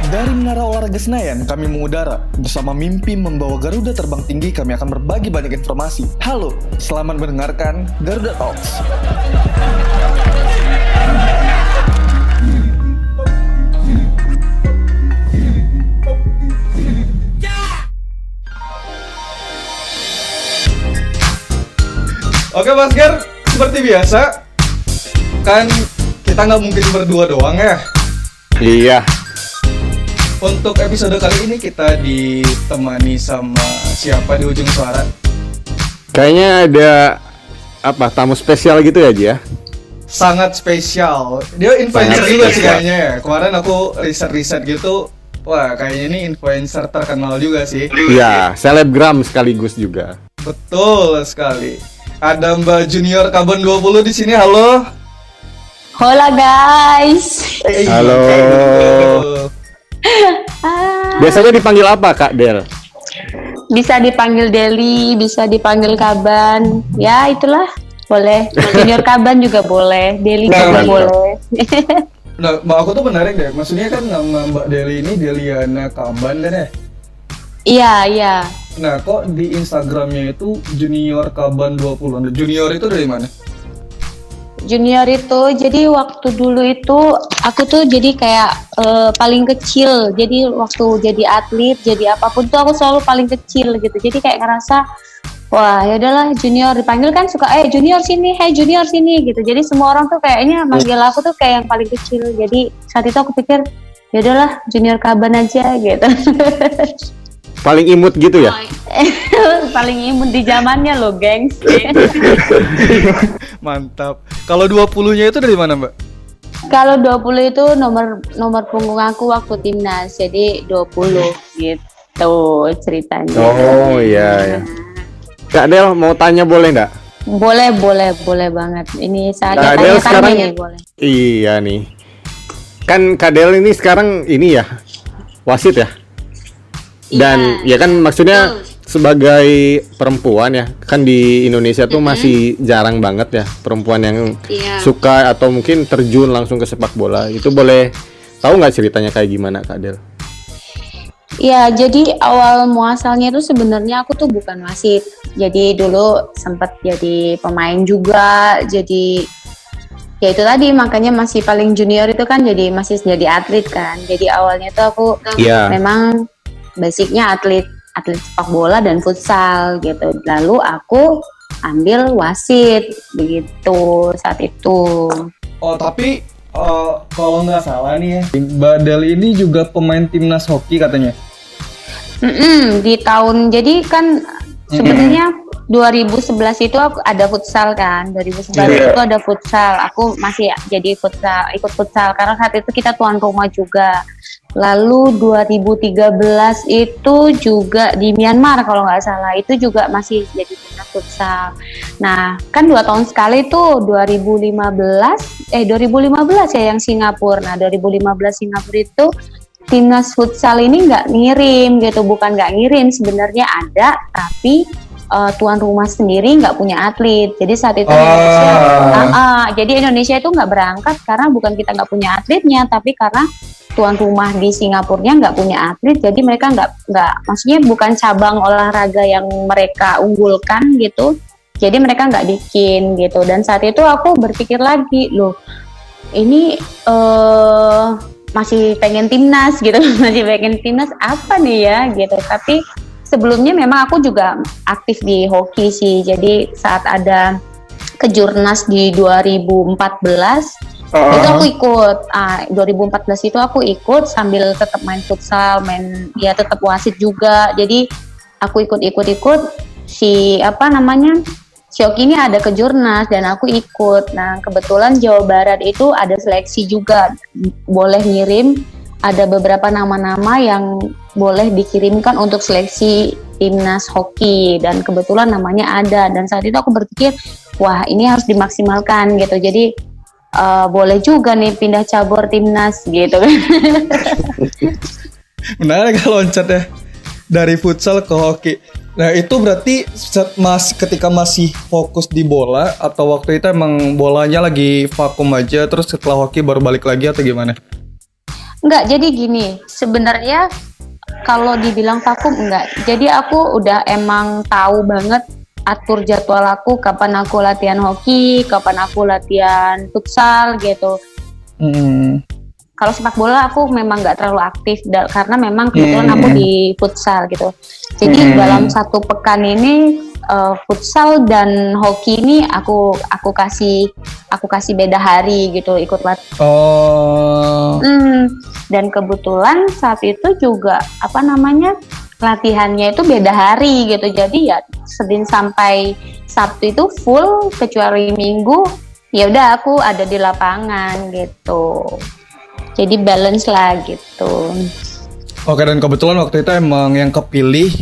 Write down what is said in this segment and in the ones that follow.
Dari Menara Olahraga Senayan, kami mengudara. Bersama mimpi membawa Garuda terbang tinggi, kami akan berbagi banyak informasi. Halo, selamat mendengarkan Garuda Talks. Oke Mas Ger, seperti biasa, kan kita nggak mungkin berdua doang ya. Iya. Untuk episode kali ini kita ditemani sama siapa di ujung suara? Kayaknya ada tamu spesial gitu ya, Ji ya? Sangat spesial. Dia influencer juga sih kayaknya ya. Kemarin aku riset-riset gitu. Wah, kayaknya ini influencer terkenal juga sih. Iya, selebgram sekaligus juga. Betul sekali. Ada Mbak Junior Carbon 20 di sini. Halo. Hola guys. Halo. Biasanya dipanggil apa, Kak Del? Bisa dipanggil Deli, bisa dipanggil Kaban. Ya, itulah. Boleh. Junior Kaban juga boleh. Deli juga boleh. Nah, Mbak aku tuh menarik deh. Maksudnya kan nama Mbak Deli ini Deliana Kaban kan ya? Iya, iya. Nah, kok di Instagramnya itu Junior Kaban 20. Junior itu dari mana? Junior itu, jadi waktu dulu itu aku tuh jadi kayak paling kecil. Jadi waktu jadi atlet, jadi apapun tuh aku selalu paling kecil gitu. Jadi kayak ngerasa, wah ya udahlah Junior, dipanggil kan suka Junior sini, Junior sini gitu. Jadi semua orang tuh kayaknya manggil aku tuh kayak yang paling kecil. Jadi saat itu aku pikir, ya udahlah Junior Kaban aja gitu. Paling imut gitu ya? Paling imut di zamannya loh, gengs. Mantap. Kalau 20-nya itu dari mana, Mbak? Kalau 20 itu nomor punggung aku waktu timnas. Jadi 20 gitu ceritanya. Oh iya. Kak Del mau tanya boleh nggak? Boleh banget. Ini saatnya Kak Del tanya-tanya sekarang nih, boleh. Iya nih. Kan Kak Del ini sekarang ini ya, wasit ya? Dan ya kan maksudnya sebagai perempuan ya, kan di Indonesia tuh masih jarang banget ya perempuan yang suka atau mungkin terjun langsung ke sepak bola. Itu boleh tahu nggak ceritanya kayak gimana, Kak Del? Ya, jadi awal muasalnya itu sebenarnya aku tuh bukan wasit. Jadi dulu sempat jadi pemain juga, jadi ya itu tadi makanya masih paling junior itu kan masih jadi atlet kan. Jadi awalnya tuh aku memang basicnya atlet sepak bola dan futsal gitu. Lalu aku ambil wasit begitu saat itu. Oh tapi kalau nggak salah nih ya, Mbak Deli ini juga pemain timnas hoki katanya. Di tahun jadi kan sebenarnya 2011 itu aku ada futsal kan. 2011 itu ada futsal. Aku masih jadi ikut futsal karena saat itu kita tuan rumah juga. Lalu 2013 itu juga di Myanmar kalau nggak salah, itu juga masih jadi timnas futsal. Nah, kan 2 tahun sekali tuh 2015 ya yang Singapura. Nah, 2015 Singapura itu timnas futsal ini nggak ngirim gitu, bukan nggak ngirim, sebenarnya ada, tapi tuan rumah sendiri nggak punya atlet. Jadi saat itu jadi Indonesia itu nggak berangkat karena bukan kita nggak punya atletnya, tapi karena tuan rumah di Singapurnya nggak punya atlet, jadi mereka nggak maksudnya bukan cabang olahraga yang mereka unggulkan gitu, jadi mereka nggak bikin gitu. Dan saat itu aku berpikir lagi, loh ini masih pengen timnas gitu, masih pengen timnas apa nih ya gitu. Tapi sebelumnya memang aku juga aktif di hoki sih, jadi saat ada kejurnas di 2014 itu aku ikut. 2014 itu aku ikut sambil tetap main futsal, tetap wasit juga. Jadi aku ikut si Oki ini ada kejurnas dan aku ikut. Nah, kebetulan Jawa Barat itu ada seleksi juga, boleh ngirim. Ada beberapa nama-nama yang boleh dikirimkan untuk seleksi timnas hoki dan kebetulan namanya ada. Dan saat itu aku berpikir, wah ini harus dimaksimalkan gitu. Jadi boleh juga nih pindah cabur timnas gitu kan. Menarik kalau loncat ya dari futsal ke hoki. Nah itu berarti ketika masih fokus di bola atau waktu itu emang bolanya lagi vakum aja terus setelah hoki baru balik lagi atau gimana? Enggak, jadi gini, sebenarnya kalau dibilang vakum enggak. Jadi aku udah emang tahu banget atur jadwal aku, kapan aku latihan hoki, kapan aku latihan futsal gitu. Kalau sepak bola aku memang nggak terlalu aktif karena memang kebetulan aku di futsal gitu. Jadi dalam satu pekan ini futsal dan hoki ini aku kasih beda hari gitu ikut latihan. Oh. Dan kebetulan saat itu juga latihannya itu beda hari gitu. Jadi ya Senin sampai Sabtu itu full, kecuali Minggu ya udah aku ada di lapangan gitu. Jadi balance lah gitu. Oke, dan kebetulan waktu itu emang yang kepilih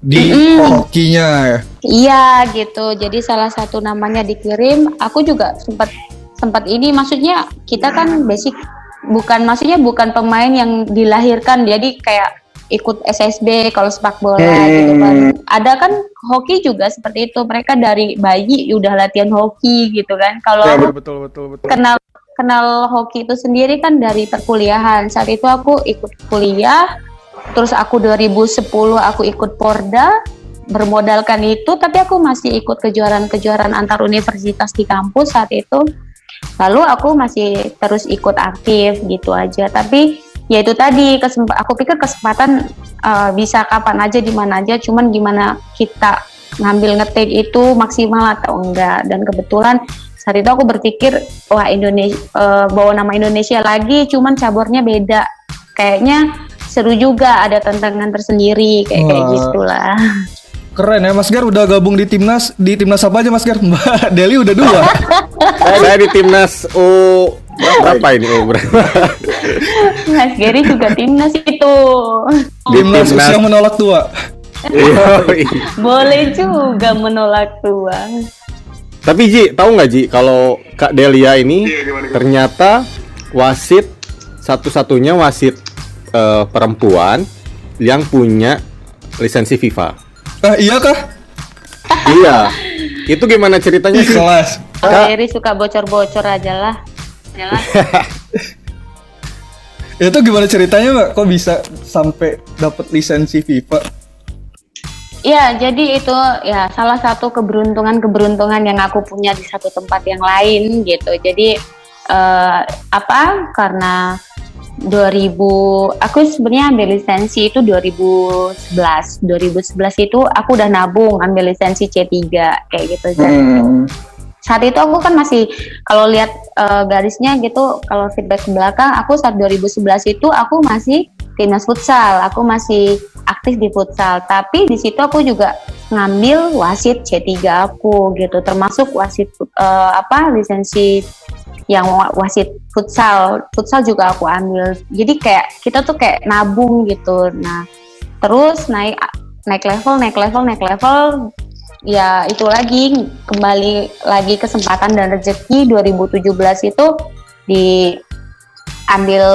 di hokinya ya? Iya gitu. Jadi salah satu namanya dikirim. Aku juga sempat ini, maksudnya kita kan bukan pemain yang dilahirkan. Jadi kayak ikut SSB kalau sepak bola gitu kan. Ada kan hoki juga seperti itu. Mereka dari bayi udah latihan hoki gitu kan. Kalau ya, betul. kenal hoki itu sendiri kan dari perkuliahan. Saat itu aku ikut kuliah, terus aku 2010 aku ikut Porda, bermodalkan itu, tapi aku masih ikut kejuaraan antar universitas di kampus saat itu. Lalu aku masih terus ikut aktif gitu aja. Tapi ya itu tadi, aku pikir kesempatan bisa kapan aja, di mana aja, cuman gimana kita ngambil nge-take itu maksimal atau enggak. Dan kebetulan saat itu aku berpikir, wah Indonesia, bawa nama Indonesia lagi, cuman cabornya beda. Kayaknya seru juga, ada tantangan tersendiri, kayak gitulah. Keren ya, Mas Gar udah gabung di timnas apa aja Mas Gar? Mbak Deli udah 2. Saya di timnas berapa ini? Berapa? Mas Gary juga timnas itu. Timnas usia menolak tua. Boleh juga menolak tua. Tapi Ji, tahu nggak Ji, kalau Kak Delia ini ternyata wasit satu-satunya wasit perempuan yang punya lisensi FIFA. Iya kah? Iya. Itu gimana ceritanya sih? Kelas. Gary suka bocor-bocor aja lah. Itu gimana ceritanya Mbak? Kok bisa sampai dapat lisensi FIFA? Ya, jadi itu ya salah satu keberuntungan yang aku punya di satu tempat yang lain gitu. Jadi karena 2000 aku sebenarnya ambil lisensi itu 2011 itu aku udah nabung ambil lisensi C3 kayak gitu. Saat itu aku kan masih, kalau lihat garisnya gitu, kalau feedback ke belakang, aku saat 2011 itu aku masih timnas futsal, aku masih aktif di futsal, tapi di situ aku juga ngambil wasit C3 aku gitu, termasuk wasit lisensi yang wasit futsal juga aku ambil. Jadi kayak kita tuh kayak nabung gitu. Nah, terus naik level. Ya itu lagi, kembali lagi kesempatan dan rezeki 2017 itu diambil,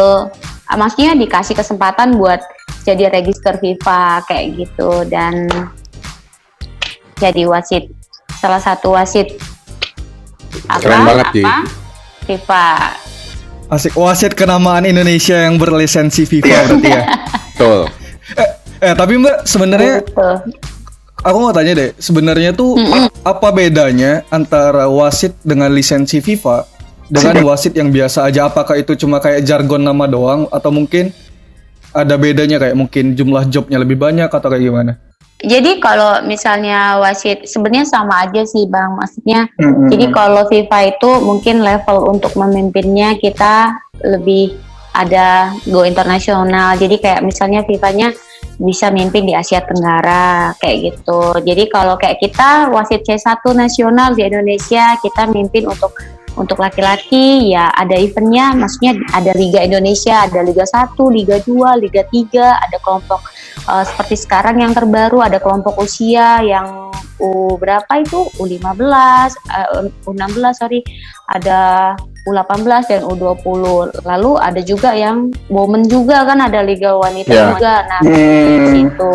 maksudnya dikasih kesempatan buat jadi register FIFA kayak gitu, dan jadi wasit, salah satu wasit keren banget Ji. FIFA. Asik, wasit kenamaan Indonesia yang berlisensi FIFA berarti ya. Betul. Tapi Mbak sebenarnya aku mau tanya deh, sebenarnya tuh apa bedanya antara wasit dengan lisensi FIFA dengan wasit yang biasa aja? Apakah itu cuma kayak jargon nama doang, atau mungkin ada bedanya, kayak mungkin jumlah jobnya lebih banyak atau kayak gimana? Jadi kalau misalnya wasit sebenarnya sama aja sih Bang, maksudnya jadi kalau FIFA itu mungkin level untuk memimpinnya kita lebih ada go internasional, jadi kayak misalnya FIFA-nya bisa mimpin di Asia Tenggara kayak gitu. Jadi kalau kayak kita wasit C1 nasional di Indonesia, kita mimpin untuk laki-laki ya ada eventnya, maksudnya ada Liga Indonesia, ada Liga 1, Liga 2, Liga 3, ada kelompok seperti sekarang yang terbaru ada kelompok usia yang berapa itu U16, ada U18 dan U20. Lalu ada juga yang women juga kan, ada Liga Wanita juga. Nah, itu.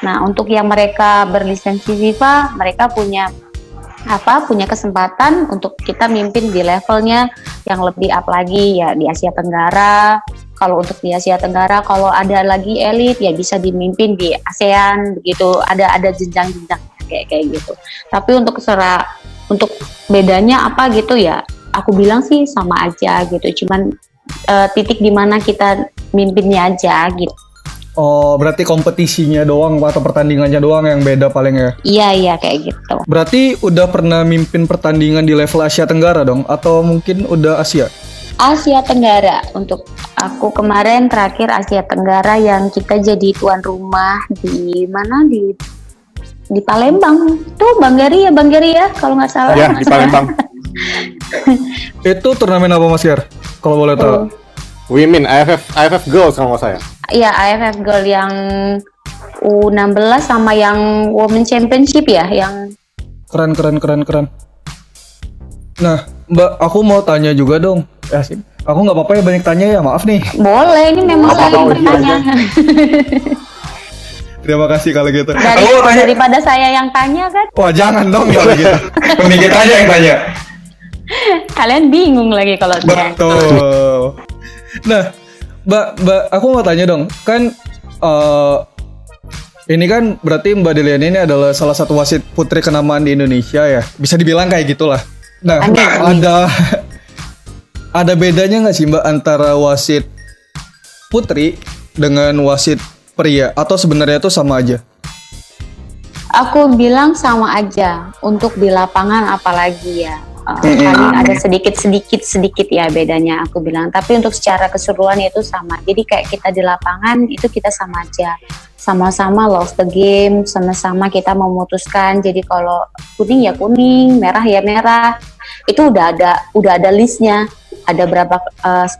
Nah, untuk yang mereka berlisensi FIFA, mereka punya kesempatan untuk kita mimpin di levelnya yang lebih up lagi ya, di Asia Tenggara, Kalau untuk di Asia Tenggara, kalau ada lagi elit ya bisa dimimpin di ASEAN begitu. Ada jenjang-jenjang kayak gitu. Tapi untuk bedanya apa gitu ya? Aku bilang sih sama aja gitu. Cuman titik di mana kita mimpinnya aja gitu. Oh, berarti kompetisinya doang atau pertandingannya doang yang beda paling ya? Iya kayak gitu. Berarti udah pernah mimpin pertandingan di level Asia Tenggara dong? Atau mungkin udah Asia? Asia Tenggara. Untuk aku kemarin terakhir Asia Tenggara yang kita jadi tuan rumah di mana, di Palembang. Tuh Bang Gary ya kalau nggak salah. Ya, di Palembang. Itu turnamen apa Mas Gar? Kalau boleh tahu. Women AFF Girls kalau nggak saya. Iya, AFF Girl yang U16 sama yang Women Championship ya, yang Keren. Nah, Mbak, aku mau tanya juga dong. Sih. Aku nggak apa-apa ya banyak tanya ya, maaf nih. boleh, ini memang saya yang bertanya. Terima kasih kalau gitu. Aku mau tanya. Daripada saya yang tanya kan, Wah, jangan dong kalau gitu. Mending kita aja yang tanya. kalian bingung lagi kalau saya. Betul. Nah, Mbak, aku mau tanya dong. Kan ini kan berarti Mbak Deliani ini adalah salah satu wasit putri kenamaan di Indonesia ya. Bisa dibilang kayak gitulah. Nah, ada bedanya nggak sih Mbak antara wasit putri dengan wasit pria atau sebenarnya itu sama aja? Aku bilang sama aja. Untuk di lapangan apalagi ya. Paling ada sedikit ya bedanya aku bilang. Tapi untuk secara keseluruhan itu sama. Jadi kayak kita di lapangan itu kita sama aja. Sama-sama love the game, sama-sama kita memutuskan. Jadi kalau kuning ya kuning, merah ya merah. Itu udah ada listnya. Ada berapa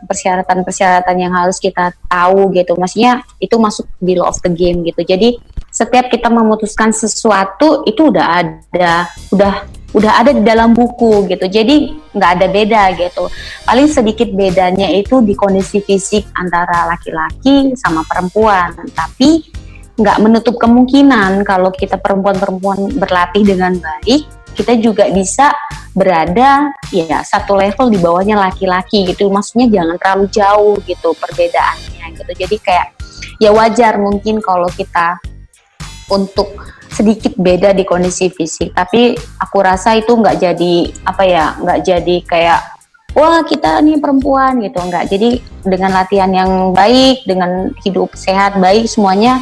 persyaratan yang harus kita tahu gitu. Maksudnya itu masuk di law of the game gitu. Jadi setiap kita memutuskan sesuatu itu udah ada di dalam buku gitu. Jadi nggak ada beda gitu. Paling sedikit bedanya itu di kondisi fisik antara laki-laki sama perempuan. Tapi nggak menutup kemungkinan kalau kita perempuan-perempuan berlatih dengan baik, kita juga bisa berada ya satu level di bawahnya laki-laki gitu. Maksudnya jangan terlalu jauh gitu perbedaannya gitu. Jadi kayak ya wajar mungkin kalau kita untuk sedikit beda di kondisi fisik, tapi aku rasa itu nggak jadi kayak wah kita nih perempuan gitu, nggak. Jadi dengan latihan yang baik, dengan hidup sehat baik, semuanya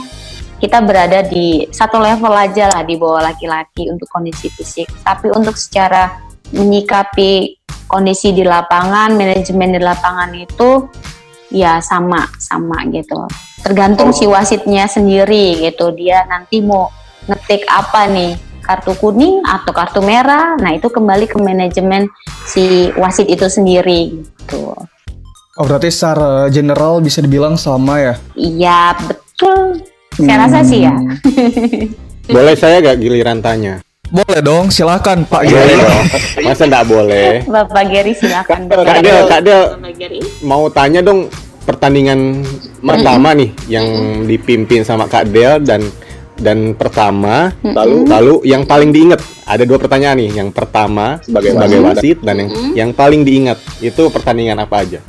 kita berada di satu level aja lah di bawah laki-laki untuk kondisi fisik. Tapi untuk secara menyikapi kondisi di lapangan, manajemen di lapangan itu ya sama gitu. Tergantung si wasitnya sendiri gitu, dia nanti mau ngetik apa nih, kartu kuning atau kartu merah. Nah itu kembali ke manajemen si wasit itu sendiri gitu. Oh, berarti secara general bisa dibilang sama ya? Iya betul, saya rasa sih ya. Boleh saya gak giliran tanya? Boleh dong, silakan Pak Boleh Gary. dong. Masa nggak boleh? Bapak Gary silakan. Kak Del mau tanya dong, pertandingan pertama nih yang dipimpin sama Kak Del dan pertama lalu yang paling diingat. Ada dua pertanyaan nih. Yang pertama sebagai wasit dan yang paling diingat itu pertandingan apa aja?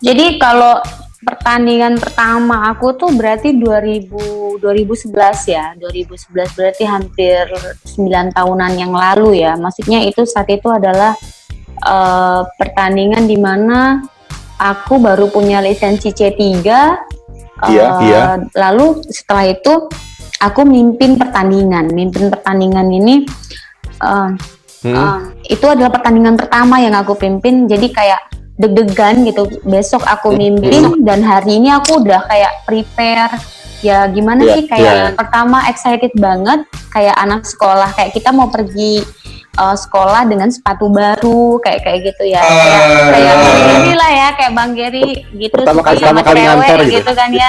Jadi kalau pertandingan pertama aku tuh berarti 2011 ya. 2011 berarti hampir 9 tahunan yang lalu ya. Maksudnya itu saat itu adalah pertandingan di mana aku baru punya lisensi C3. Iya. Lalu setelah itu aku mimpin pertandingan ini itu adalah pertandingan pertama yang aku pimpin. Jadi kayak deg-degan gitu. Besok aku mimpin dan hari ini aku udah kayak prepare. Ya gimana sih kayak pertama excited banget kayak anak sekolah, kayak kita mau pergi sekolah dengan sepatu baru kayak gitu ya. Kayak ini lah ya, kayak Bang Gary gitu. Pertama kali ngantor gitu kan ya.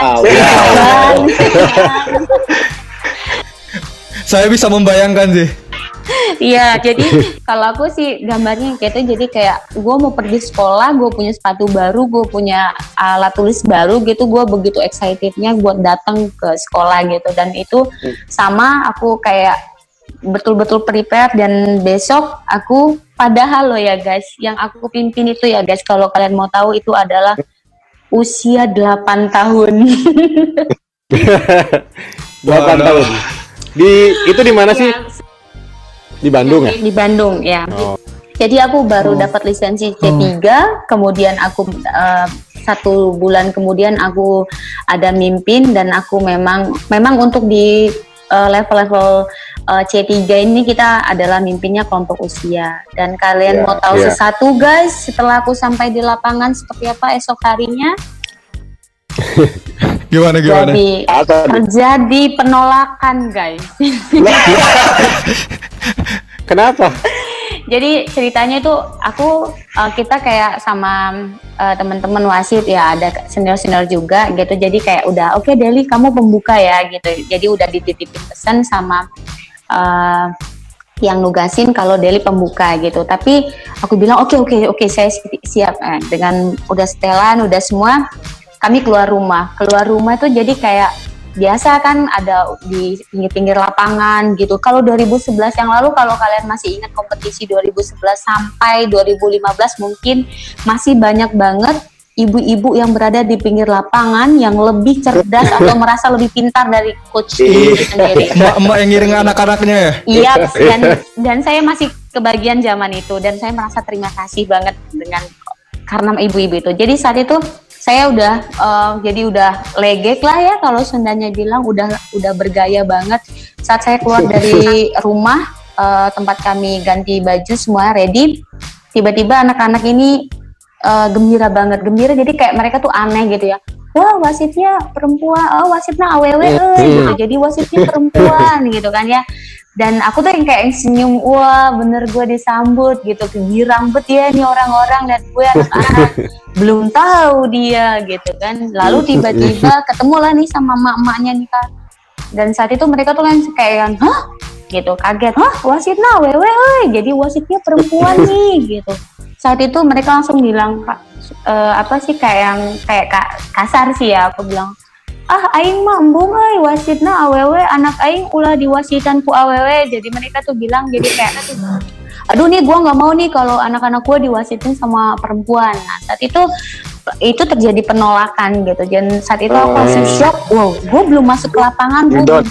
Saya bisa membayangkan sih. Iya, jadi kalau aku sih gambarnya kayak itu, jadi kayak gue mau pergi sekolah, gue punya sepatu baru, gue punya alat tulis baru gitu, gue begitu excitednya buat datang ke sekolah gitu. Dan itu sama aku kayak betul-betul prepare. Dan besok aku, padahal loh ya guys, yang aku pimpin itu ya guys, kalau kalian mau tahu itu adalah usia 8 tahun. 8 tahun. Itu di mana sih? Di Bandung ya? Di Bandung ya. Oh. Jadi aku baru dapat lisensi C3, kemudian aku 1 bulan kemudian aku ada mimpin, dan aku memang untuk di level-level C3 ini kita adalah mimpinnya kelompok usia. Dan kalian mau tahu sesuatu guys, setelah aku sampai di lapangan seperti apa esok harinya? Gimana? Terjadi penolakan guys. Kenapa? Jadi ceritanya itu kita kayak sama teman-teman wasit ya, ada senior juga gitu. Jadi kayak udah oke, Deli kamu pembuka ya gitu. Jadi udah dititipin pesan sama yang nugasin kalau Deli pembuka gitu. Tapi aku bilang oke saya siap. Dengan udah setelan, udah semua, kami keluar rumah. Keluar rumah itu jadi kayak biasa kan ada di pinggir-pinggir lapangan gitu. Kalau 2011 yang lalu, kalau kalian masih ingat kompetisi 2011 sampai 2015, mungkin masih banyak banget ibu-ibu yang berada di pinggir lapangan yang lebih cerdas atau merasa lebih pintar dari coach itu sendiri. Emak-emak yang ngiring anak-anaknya ya? Iya, dan saya masih kebagian zaman itu, dan saya merasa terima kasih banget karena ibu-ibu itu. Jadi saat itu saya udah legek lah ya, kalau Sundanya bilang udah bergaya banget. Saat saya keluar dari rumah, tempat kami ganti baju semua ready, tiba-tiba anak-anak ini gembira banget. Jadi kayak mereka tuh aneh gitu ya. Wah, wasitnya perempuan, wasitnya awewe gitu. Jadi wasitnya perempuan gitu kan ya. Dan aku tuh yang kayak senyum, wah bener gue disambut gitu, girang bet ya nih orang-orang, liat gue anak-anak belum tahu dia gitu kan. Lalu tiba-tiba ketemulah nih sama emak-emaknya nih kan. Dan saat itu mereka tuh kayak hah? Gitu, kaget, hah wasitnya wewe, jadi wasitnya perempuan nih gitu. Saat itu mereka langsung bilang, kayak kasar sih ya, aku bilang, aing mah embung wasitna awewe, anak aing ulah diwasitan ku awewe. Jadi mereka tuh bilang, jadi kayak aduh nih gua nggak mau nih kalau anak-anak gua diwasitin sama perempuan. Nah saat itu terjadi penolakan gitu. Dan saat itu aku langsung shock, wow, gua belum masuk ke lapangan, gua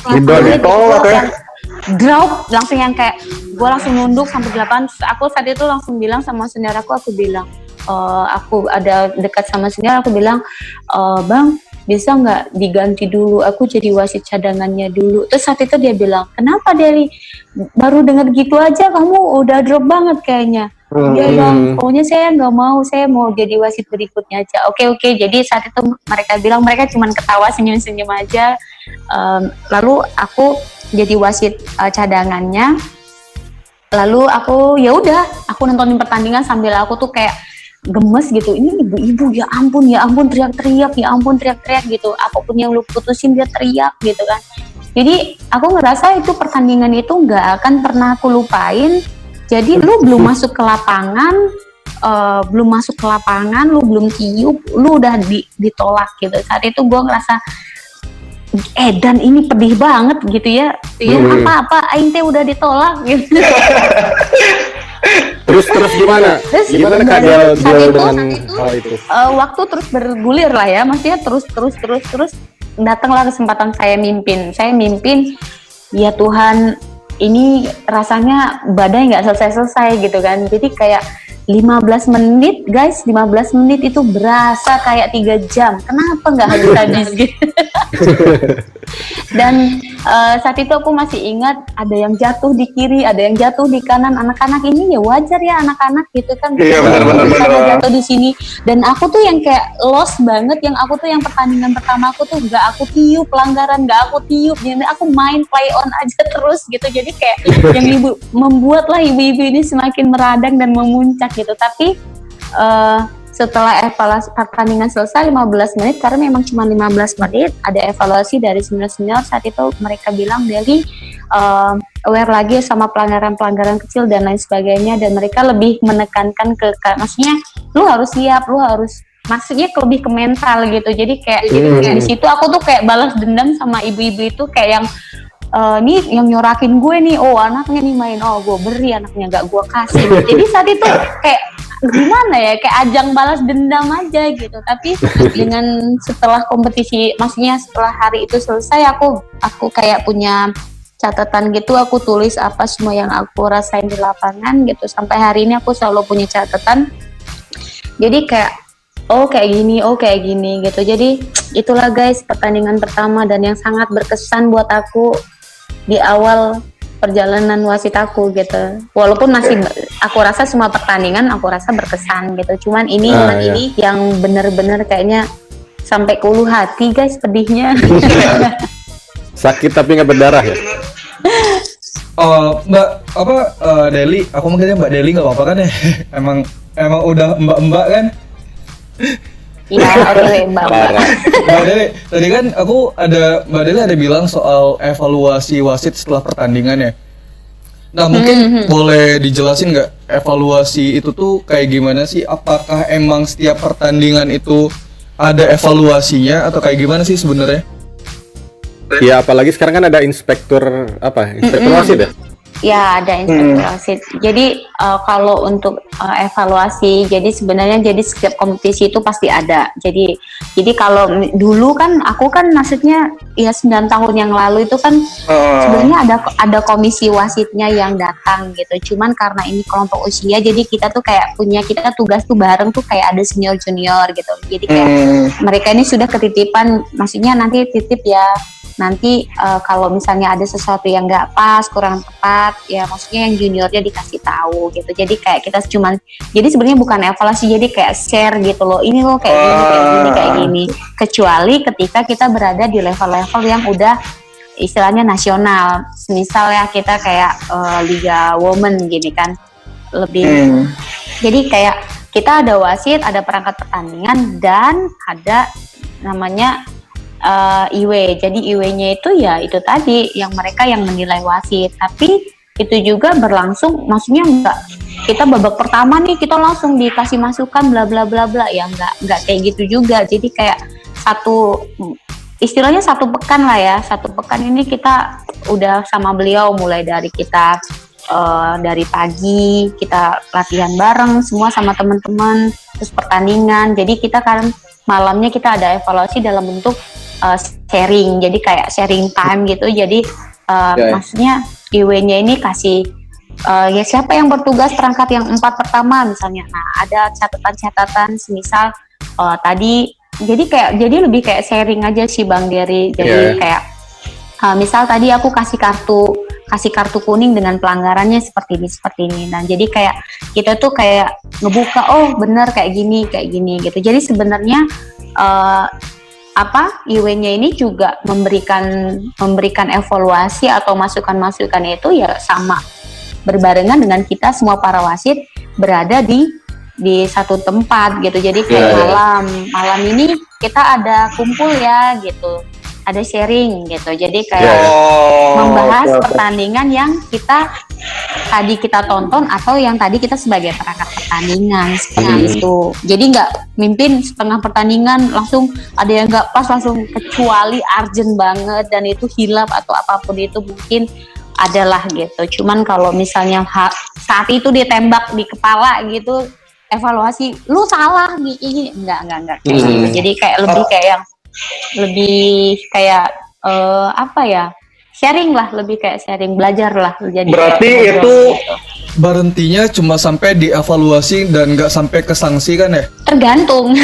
drop langsung yang kayak gua langsung nunduk sampai 8. Aku saat itu langsung bilang sama senior aku bilang, aku ada dekat sama senior, aku bilang, bang, bisa nggak diganti dulu, aku jadi wasit cadangannya dulu. Terus saat itu dia bilang, kenapa Deli? Baru denger gitu aja kamu udah drop banget kayaknya. Dia bilang, pokoknya saya nggak mau, saya mau jadi wasit berikutnya aja. Oke. Jadi saat itu mereka bilang, mereka cuma ketawa senyum-senyum aja. Lalu aku jadi wasit cadangannya. Lalu aku aku nontonin pertandingan sambil aku tuh kayak gemes gitu, ini ibu-ibu ya ampun teriak-teriak gitu, apapun yang lu putusin dia teriak gitu kan. Jadi aku ngerasa itu pertandingan itu nggak akan pernah aku lupain. Jadi lu belum masuk ke lapangan, lu belum tiup, lu udah ditolak gitu. Saat itu gue ngerasa dan ini pedih banget gitu ya. Apa aing teh udah ditolak gitu. Terus gimana? Gimana Kak Del dengan hal itu? Waktu terus bergulir lah ya, maksudnya terus datanglah kesempatan saya mimpin. Ya Tuhan, ini rasanya badai nggak selesai gitu kan. Jadi kayak 15 menit guys, 15 menit itu berasa kayak 3 jam. Kenapa nggak habis gitu? Dan saat itu aku masih ingat ada yang jatuh di kiri, ada yang jatuh di kanan. Anak-anak ini ya wajar ya, anak-anak gitu kan. Iya, benar. Jatuh di sini. Dan aku tuh yang kayak lost banget, yang pertandingan pertama aku tuh nggak aku tiup pelanggaran, jadi aku main play on aja terus gitu. Jadi kayak yang membuatlah ibu-ibu ini semakin meradang dan memuncak gitu. Tapi setelah evaluasi pertandingan selesai 15 menit, karena memang cuma 15 menit, ada evaluasi dari senior-senior. Saat itu mereka bilang, Deli aware lagi sama pelanggaran-pelanggaran kecil dan lain sebagainya, dan mereka lebih menekankan maksudnya lu harus siap, maksudnya lebih ke mental gitu. Jadi kayak di situ aku tuh kayak balas dendam sama ibu-ibu itu, kayak yang nih yang nyorakin gue nih, anaknya nih main, gue beri anaknya, gak gue kasih. Jadi saat itu kayak gimana ya, kayak ajang balas dendam aja gitu. Tapi dengan setelah kompetisi, maksudnya setelah hari itu selesai, aku kayak punya catatan gitu, aku tulis apa semua yang aku rasain di lapangan gitu. Sampai hari ini aku selalu punya catatan. Jadi kayak kayak gini gitu. Jadi itulah guys pertandingan pertama dan yang sangat berkesan buat aku di awal perjalanan wasit aku gitu. Walaupun masih aku rasa semua pertandingan aku rasa berkesan gitu. Cuman ini ini yang bener-bener kayaknya sampai ke ulu hati guys, pedihnya. Sakit tapi nggak berdarah ya? Mbak Deli, aku manggilnya Mbak Deli nggak apa-apa kan ya? emang udah mbak kan? Iya, oke Mbak. Mbak Deli, tadi kan Mbak Deli ada bilang soal evaluasi wasit setelah pertandingan ya. Nah mungkin boleh dijelasin nggak evaluasi itu tuh kayak gimana sih? Apakah emang setiap pertandingan itu ada evaluasinya atau kayak gimana sih sebenarnya? Ya apalagi sekarang kan ada inspektur wasit ya? Ya ada inspektur wasit. Jadi kalau untuk evaluasi, jadi sebenarnya setiap kompetisi itu pasti ada. Jadi kalau dulu kan aku kan maksudnya ya 9 tahun yang lalu itu kan sebenarnya ada komisi wasitnya yang datang gitu. Cuman karena ini kelompok usia, jadi kita tuh kayak kita tugas tuh bareng tuh kayak ada senior junior gitu. Jadi kayak mereka ini sudah ketitipan, maksudnya nanti titip ya. Nanti kalau misalnya ada sesuatu yang nggak pas, kurang tepat, ya maksudnya yang juniornya dikasih tahu gitu. Jadi kayak kita jadi sebenarnya bukan evaluasi, jadi kayak share gitu loh. Ini loh kayak gini. Kecuali ketika kita berada di level-level yang udah istilahnya nasional. Misal ya kita kayak Liga Women gini kan, lebih. Jadi kayak kita ada wasit, ada perangkat pertandingan, dan ada namanya IW. Jadi IW-nya itu ya itu tadi yang mereka yang menilai wasit. Tapi itu juga berlangsung, maksudnya enggak kita babak pertama nih kita langsung dikasih masukan bla bla bla bla, ya enggak kayak gitu juga. Jadi kayak istilahnya satu pekan lah ya. Satu pekan ini kita udah sama beliau, mulai dari kita dari pagi kita latihan bareng semua sama teman-teman, terus pertandingan. Jadi kita kan malamnya kita ada evaluasi dalam bentuk sharing, jadi kayak sharing time gitu. Jadi maksudnya IW-nya ini kasih ya siapa yang bertugas perangkat yang 4 pertama misalnya. Nah ada catatan-catatan semisal tadi, jadi lebih kayak sharing aja sih Bang Dery. Jadi kayak misal tadi aku kasih kartu kuning dengan pelanggarannya seperti ini. Nah jadi kayak kita tuh kayak ngebuka, oh bener kayak gini gitu. Jadi sebenarnya IW-nya ini juga memberikan evaluasi atau masukan-masukan itu ya sama berbarengan dengan kita semua para wasit berada di satu tempat gitu. Jadi kayak malam ini kita ada kumpul ya gitu, ada sharing gitu. Jadi kayak membahas pertandingan yang tadi kita tonton atau yang tadi kita sebagai perangkat pertandingan seperti itu. Jadi nggak mimpin setengah pertandingan langsung ada yang nggak pas langsung, kecuali urgent banget dan itu hilaf atau apapun itu mungkin adalah gitu. Cuman kalau misalnya saat itu ditembak di kepala gitu, evaluasi lu salah nih, enggak kayak gitu. Jadi kayak lebih kayak sharing lah, lebih kayak sharing, belajar lah. Jadi berarti itu gitu. Berhentinya cuma sampai dievaluasi dan nggak sampai ke sanksi kan ya? Tergantung.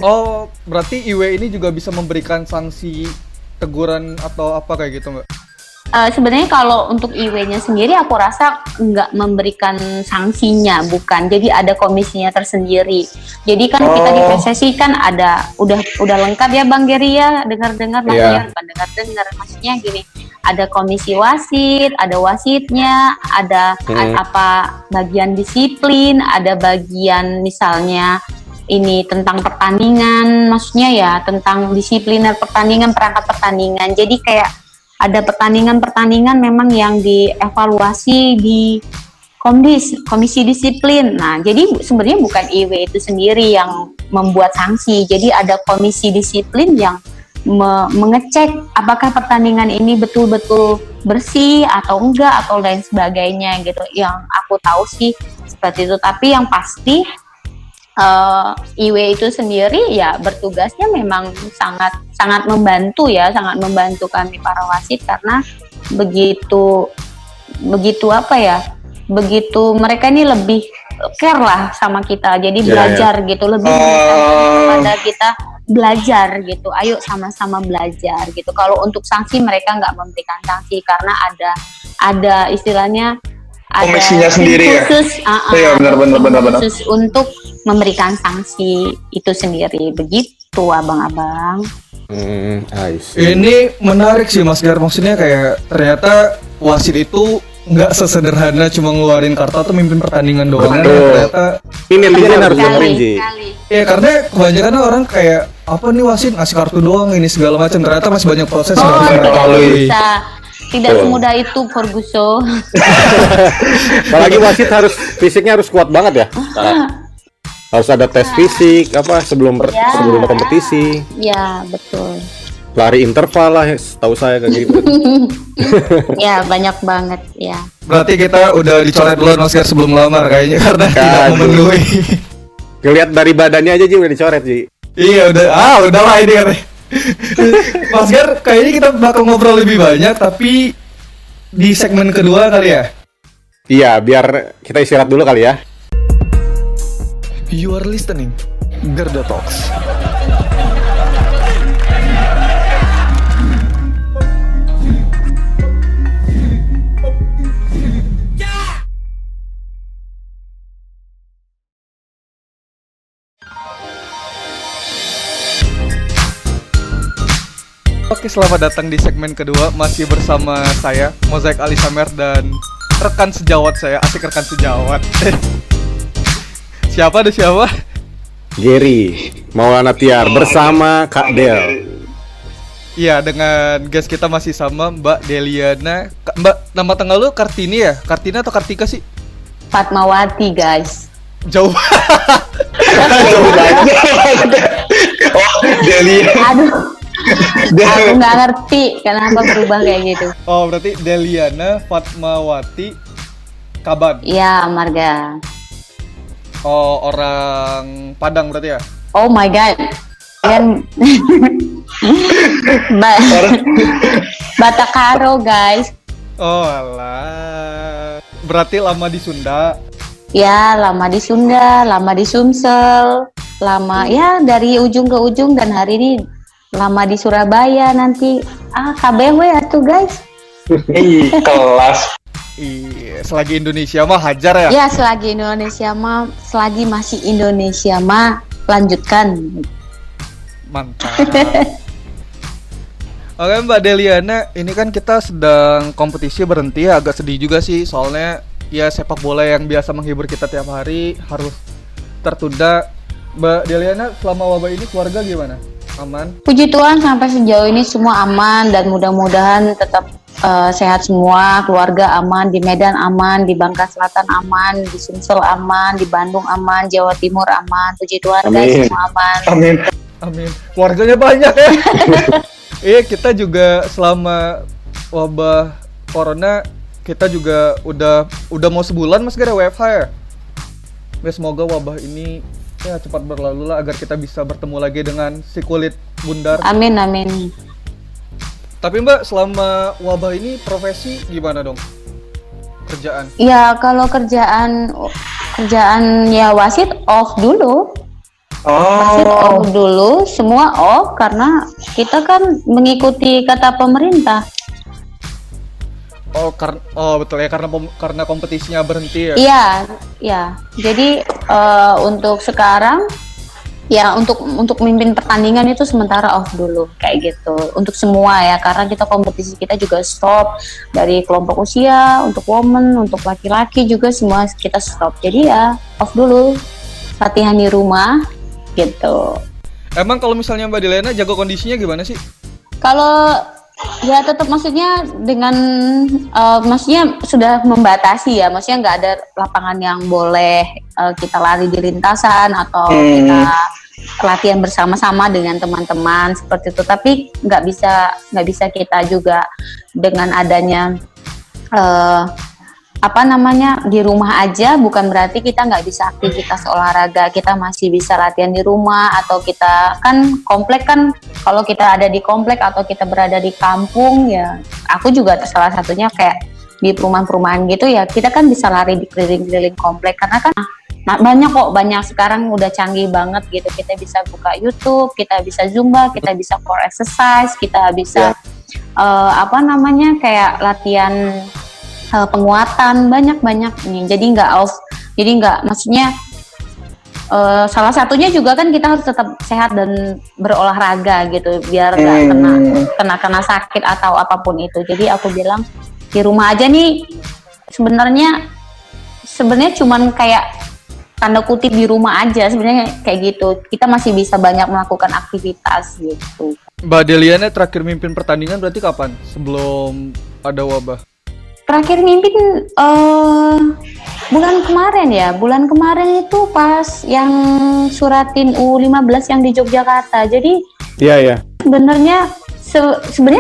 Oh, berarti IW ini juga bisa memberikan sanksi, teguran atau apa kayak gitu nggak? Sebenarnya kalau untuk IW-nya sendiri aku rasa nggak memberikan sanksinya, bukan. Jadi ada komisinya tersendiri. Jadi kan kita di PSSI kan udah lengkap ya Bang Dery ya, dengar-dengar maksudnya bukan dengar-dengar, maksudnya gini, ada komisi wasit, ada wasitnya, ada bagian disiplin, ada bagian misalnya ini tentang pertandingan, maksudnya ya tentang disipliner pertandingan, perangkat pertandingan. Jadi kayak ada pertandingan-pertandingan memang yang dievaluasi di komisi disiplin. Nah, jadi sebenarnya bukan IW itu sendiri yang membuat sanksi. Jadi ada komisi disiplin yang mengecek apakah pertandingan ini betul-betul bersih atau enggak atau lain sebagainya gitu. Yang aku tahu sih seperti itu. Tapi yang pasti IW itu sendiri ya bertugasnya memang sangat membantu ya, sangat membantu kami para wasit karena begitu apa ya, begitu mereka ini lebih care lah sama kita, jadi belajar gitu, lebih pada kita belajar gitu, ayo sama-sama belajar gitu. Kalau untuk sanksi mereka nggak memberikan sanksi karena ada istilahnya komisinya sendiri khusus, iya benar. khusus untuk memberikan sanksi itu sendiri, begitu abang-abang. Ini menarik sih Mas Gar, maksudnya kayak ternyata wasit itu nggak sesederhana cuma ngeluarin kartu atau mimpin pertandingan doang. Ternyata ini netizen harus dengerin Ji. Ya karena kebanyakan orang kayak apa nih wasit ngasih kartu doang ini segala macam, ternyata masih banyak proses yang harus kita lalui. Tidak semudah itu Ferguson. Apalagi wasit fisiknya harus kuat banget ya. Harus ada tes fisik sebelum kompetisi. Ya, betul. Lari interval lah, tahu saya kayak gitu. Ya, banyak banget ya. Berarti kita udah dicoret dulu Mas Gar sebelum lamar kayaknya karena tidak memenuhi. Ngelihat dari badannya aja Ji udah dicoret Ji. Iya udah lah ini katanya. Mas Gar, kayaknya kita bakal ngobrol lebih banyak tapi di segmen kedua kali ya? Iya, biar kita istirahat dulu kali ya. You are listening Garda Talks. Oke, selamat datang di segmen kedua. Masih bersama saya, Mozaik Ali Samer, dan rekan sejawat saya, asik rekan sejawat. Siapa? Gary Maulana Tiar bersama Kak Del. Iya, dengan guest kita masih sama Mbak Deliana. Mbak, nama tengah lu Kartini ya? Kartina atau Kartika sih? Fatmawati, guys. Jauh. Jauh banget. Oh, Deliana. Aduh. Aku nggak ngerti kenapa berubah kayak gitu. Oh, berarti Deliana Fatmawati Kaban. Iya, marga. Oh, orang Padang berarti ya? Oh my god. Kan Batakaro, guys. Oh, alah. Berarti lama di Sunda. Ya, lama di Sunda, lama di Sumsel, lama ya dari ujung ke ujung, dan hari ini lama di Surabaya nanti. KBW atuh guys. Kelas. Iya, selagi Indonesia mah hajar ya? Ya, selagi Indonesia mah, selagi masih Indonesia mah lanjutkan. Mantap. Oke Mbak Deliana, ini kan kita sedang kompetisi berhenti ya, agak sedih juga sih soalnya ya sepak bola yang biasa menghibur kita tiap hari harus tertunda. Mbak Deliana, selama wabah ini keluarga gimana? Aman? Puji Tuhan sampai sejauh ini semua aman dan mudah-mudahan tetap sehat semua, keluarga aman, di Medan aman, di Bangka Selatan aman, di Sumsel aman, di Bandung aman, Jawa Timur aman. Puji Tuhan guys, semua aman. Amin. Keluarganya banyak ya. Iya, kita juga selama wabah corona kita juga udah mau sebulan Mas gara WFH ya. Ya semoga wabah ini ya cepat berlalu lah agar kita bisa bertemu lagi dengan si kulit bundar. Amin, amin. Tapi Mbak, selama wabah ini profesi gimana dong? Kerjaan? Ya kalau kerjaan ya wasit off dulu. Wasit off dulu, semua off karena kita kan mengikuti kata pemerintah. Oh betul ya, karena kompetisinya berhenti ya? Iya, ya. Jadi untuk sekarang ya untuk memimpin pertandingan itu sementara off dulu kayak gitu. Untuk semua ya, karena kita kompetisi kita juga stop dari kelompok usia, untuk women, untuk laki-laki juga semua kita stop. Jadi ya off dulu, latihan di rumah gitu. Emang kalau misalnya Mbak Deliana jago kondisinya gimana sih? Kalau ya tetap maksudnya dengan maksudnya sudah membatasi ya, maksudnya nggak ada lapangan yang boleh kita lari di lintasan atau kita latihan bersama-sama dengan teman-teman seperti itu. Tapi nggak bisa kita juga dengan adanya apa namanya, di rumah aja bukan berarti kita nggak bisa aktivitas olahraga, kita masih bisa latihan di rumah, atau kita kan komplek kan, kalau kita ada di komplek atau kita berada di kampung ya, aku juga salah satunya kayak di perumahan-perumahan gitu ya, kita kan bisa lari di keliling-keliling komplek, karena kan banyak sekarang udah canggih banget gitu, kita bisa buka YouTube, kita bisa Zumba, kita bisa core exercise, kita bisa apa namanya kayak latihan penguatan, banyak nih. Jadi nggak maksudnya salah satunya juga kan kita harus tetap sehat dan berolahraga gitu biar nggak kena sakit atau apapun itu. Jadi aku bilang di rumah aja nih, sebenarnya cuman kayak tanda kutip di rumah aja, sebenarnya kayak gitu. Kita masih bisa banyak melakukan aktivitas gitu. Mbak Deliana terakhir mimpin pertandingan berarti kapan? Sebelum ada wabah? Terakhir mimpin bulan kemarin itu pas yang suratin U15 yang di Yogyakarta. Jadi sebenarnya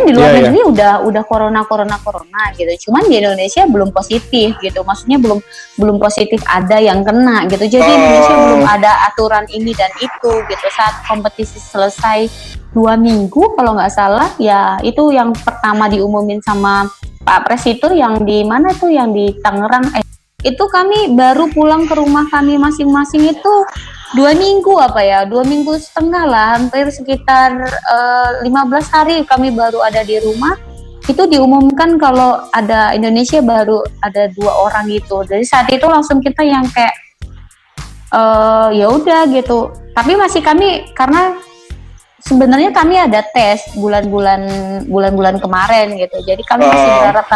di luar negeri udah corona gitu. Cuman di Indonesia belum positif gitu. Maksudnya belum positif ada yang kena gitu. Jadi Indonesia belum ada aturan ini dan itu gitu. Saat kompetisi selesai 2 minggu kalau nggak salah ya, itu yang pertama diumumin sama Pak Pres itu yang di mana tuh, yang di Tangerang. Itu kami baru pulang ke rumah kami masing-masing itu 2 minggu 2 minggu setengah lah, hampir sekitar 15 hari kami baru ada di rumah. Itu diumumkan kalau ada Indonesia baru ada 2 orang gitu. Jadi saat itu langsung kita yang kayak ya udah gitu. Tapi masih kami, karena sebenarnya kami ada tes bulan-bulan kemarin gitu. Jadi kami masih berharap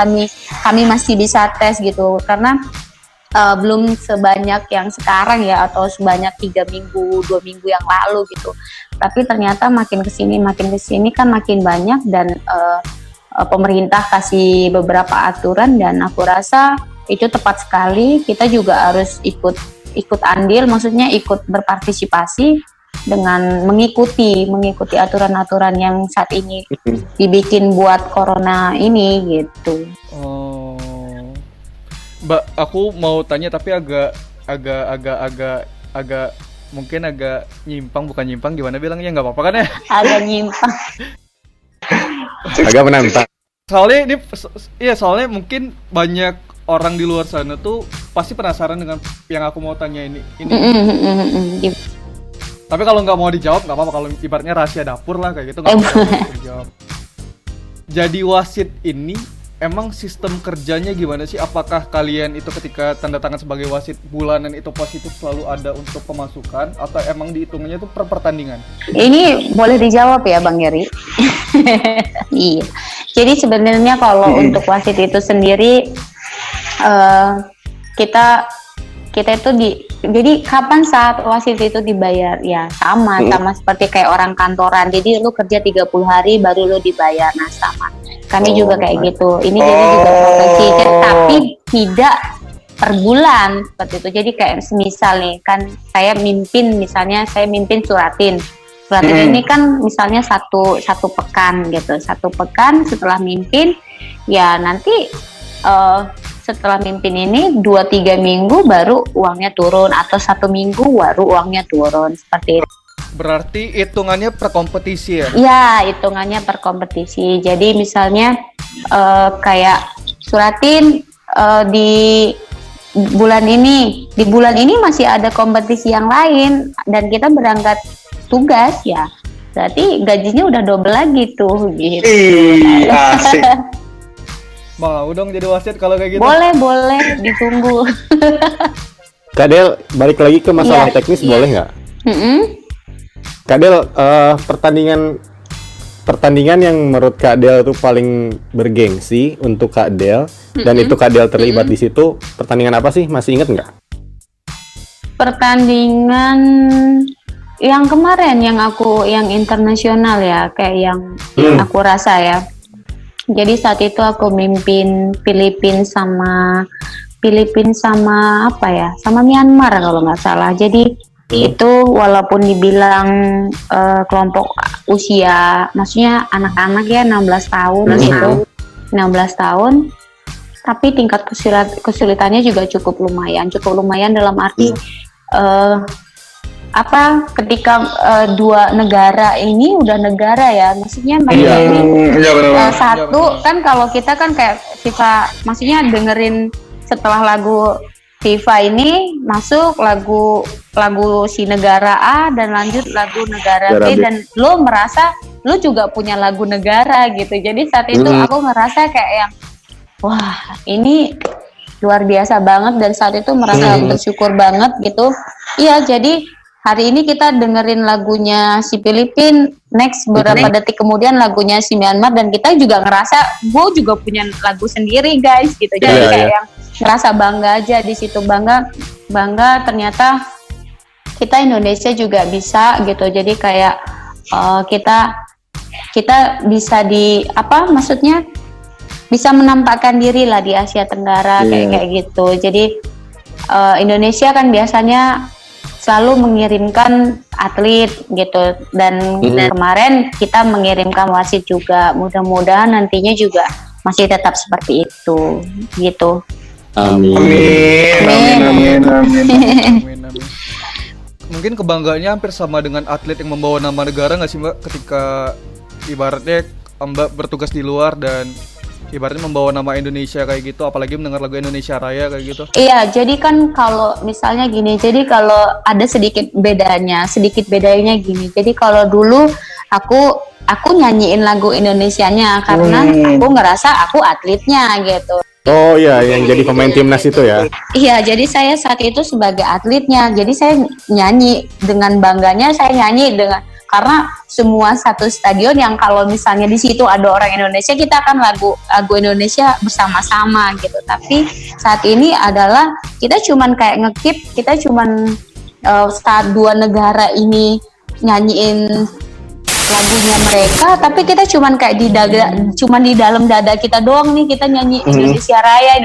kami masih bisa tes gitu, karena belum sebanyak yang sekarang ya, atau sebanyak 2 minggu yang lalu gitu. Tapi ternyata makin kesini kan makin banyak, dan pemerintah kasih beberapa aturan, dan aku rasa itu tepat sekali. Kita juga harus ikut andil, maksudnya ikut berpartisipasi dengan mengikuti aturan-aturan yang saat ini dibikin buat corona ini gitu. Mbak, aku mau tanya tapi agak mungkin agak bukan nyimpang, gimana bilangnya, nggak apa-apa kan ya? Agak nyimpang. Agak menantang. Soalnya mungkin banyak orang di luar sana tuh pasti penasaran dengan yang aku mau tanya ini. Tapi kalau nggak mau dijawab nggak apa-apa, kalau ibaratnya rahasia dapur lah kayak gitu, nggak apa-apa dijawab. Jadi wasit ini emang sistem kerjanya gimana sih? Apakah kalian itu ketika tanda tangan sebagai wasit bulanan itu positif selalu ada untuk pemasukan, atau emang dihitungnya itu per pertandingan? Ini boleh dijawab ya Bang Yeri? Iya. Jadi sebenarnya kalau untuk wasit itu sendiri kita itu jadi kapan saat wasit itu dibayar ya sama seperti kayak orang kantoran. Jadi lu kerja 30 hari baru lu dibayar. Nah sama kami juga kayak gitu. Ini jadi juga profesi, tapi tidak per bulan seperti itu. Jadi kayak semisal nih kan saya mimpin suratin ini kan misalnya satu pekan gitu, 1 pekan setelah mimpin ya nanti setelah mimpin ini 2-3 minggu baru uangnya turun, atau 1 minggu baru uangnya turun, seperti itu. Berarti hitungannya per kompetisi ya? Iya, hitungannya per kompetisi. Jadi misalnya kayak suratin di bulan ini masih ada kompetisi yang lain dan kita berangkat tugas ya, berarti gajinya udah double lagi tuh gitu. Asik. Mau dong jadi wasit kalau kayak gitu? Boleh, ditunggu. Kak Del, balik lagi ke masalah teknis, boleh nggak? Kak Del, pertandingan yang menurut Kak Del itu paling bergengsi untuk Kak Del, dan itu Kak Del terlibat di situ, pertandingan apa sih? Masih inget nggak? Pertandingan yang kemarin yang internasional ya, kayak yang aku rasa ya. Jadi saat itu aku mimpin Filipina sama sama Myanmar kalau nggak salah. Jadi itu walaupun dibilang kelompok usia, maksudnya anak-anak ya 16 tahun gitu, 16 tahun. tapi tingkat kesulitannya juga cukup lumayan dalam arti ketika dua negara ini udah negara ya, maksudnya mereka ini satu kan, kalau kita kan kayak FIFA, maksudnya dengerin setelah lagu FIFA ini masuk lagu si negara A dan lanjut lagu negara B, dan lo merasa lo juga punya lagu negara gitu. Jadi saat itu aku ngerasa kayak yang wah ini luar biasa banget, dan saat itu merasa bersyukur banget gitu. Iya, jadi hari ini kita dengerin lagunya si Filipina, next beberapa detik kemudian lagunya si Myanmar, dan kita juga ngerasa gue juga punya lagu sendiri guys gitu. Jadi kayak yang ngerasa bangga aja di situ, bangga ternyata kita Indonesia juga bisa gitu. Jadi kayak kita bisa maksudnya bisa menampakkan diri lah di Asia Tenggara kayak gitu. Jadi Indonesia kan biasanya selalu mengirimkan atlet gitu, dan kemarin kita mengirimkan wasit juga. Mudah-mudahan nantinya juga masih tetap seperti itu gitu. Amin. Mungkin kebanggaannya hampir sama dengan atlet yang membawa nama negara nggak sih Mbak, ketika ibaratnya Mbak bertugas di luar dan ibaratnya membawa nama Indonesia kayak gitu, apalagi mendengar lagu Indonesia Raya kayak gitu. Iya, jadi kan kalau misalnya gini, jadi kalau ada sedikit bedanya gini. Jadi kalau dulu aku nyanyiin lagu Indonesianya karena aku ngerasa aku atletnya gitu. Oh iya, yang jadi pemain timnas itu ya? Iya, jadi saya saat itu sebagai atletnya, jadi saya nyanyi dengan bangganya, karena semua satu stadion yang kalau misalnya di situ ada orang Indonesia, kita akan lagu Indonesia bersama-sama gitu. Tapi saat ini adalah kita cuman kayak kita cuman saat dua negara ini nyanyiin lagunya mereka, tapi kita cuman kayak cuman di dalam dada kita doang nih, kita nyanyi Indonesia Raya,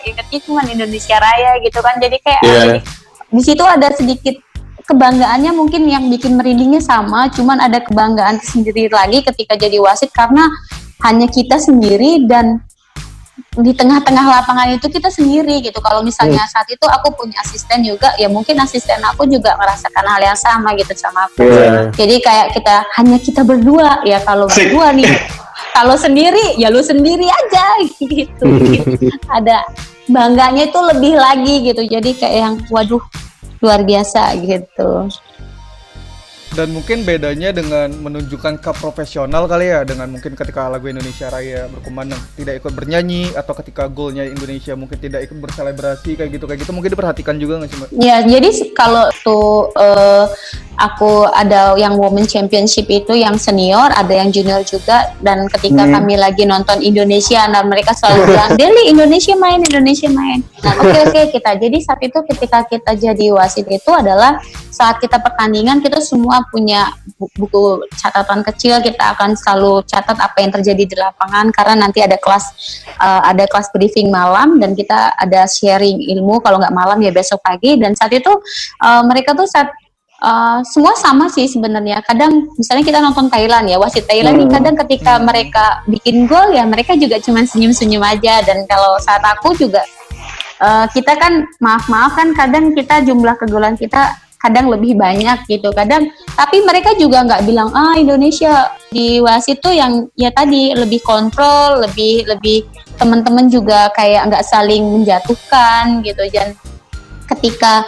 ingetnya cuman Indonesia Raya gitu kan. Jadi kayak di situ ada sedikit kebanggaannya, mungkin yang bikin merindingnya sama, cuman ada kebanggaan sendiri lagi ketika jadi wasit karena hanya kita sendiri dan di tengah-tengah lapangan itu kita sendiri gitu. Kalau misalnya saat itu aku punya asisten juga, ya mungkin asisten aku juga merasakan hal yang sama gitu sama aku. Jadi kayak hanya kita berdua, ya kalau berdua nih, kalau sendiri ya lu sendiri aja gitu. Ada bangganya itu lebih lagi gitu. Jadi kayak yang waduh luar biasa gitu. Dan mungkin bedanya dengan menunjukkan ke profesional kali ya, dengan mungkin ketika lagu Indonesia Raya berkumandang tidak ikut bernyanyi, atau ketika golnya Indonesia mungkin tidak ikut berselebrasi kayak gitu mungkin diperhatikan juga nggak sih Mbak? Ya, jadi kalau tuh aku ada yang Women Championship itu yang senior, ada yang junior juga, dan ketika kami lagi nonton Indonesia, nah mereka selalu bilang Deli Indonesia main. Nah, oke kita. Jadi saat itu ketika kita jadi wasit itu adalah saat kita pertandingan, kita semua punya buku catatan kecil, kita akan selalu catat apa yang terjadi di lapangan, karena nanti ada kelas briefing malam, dan kita ada sharing ilmu kalau nggak malam ya besok pagi. Dan saat itu mereka tuh semua sama sih sebenarnya. Kadang misalnya kita nonton Thailand ya, wasit Thailand nih kadang ketika mereka bikin gol ya mereka juga cuma senyum-senyum aja. Dan kalau saat aku juga kita kan maaf kan kadang kita jumlah kegolan kita kadang lebih banyak gitu, kadang tapi mereka juga nggak bilang Indonesia di wasit tuh yang ya tadi lebih kontrol, lebih teman-teman juga kayak nggak saling menjatuhkan gitu. Dan ketika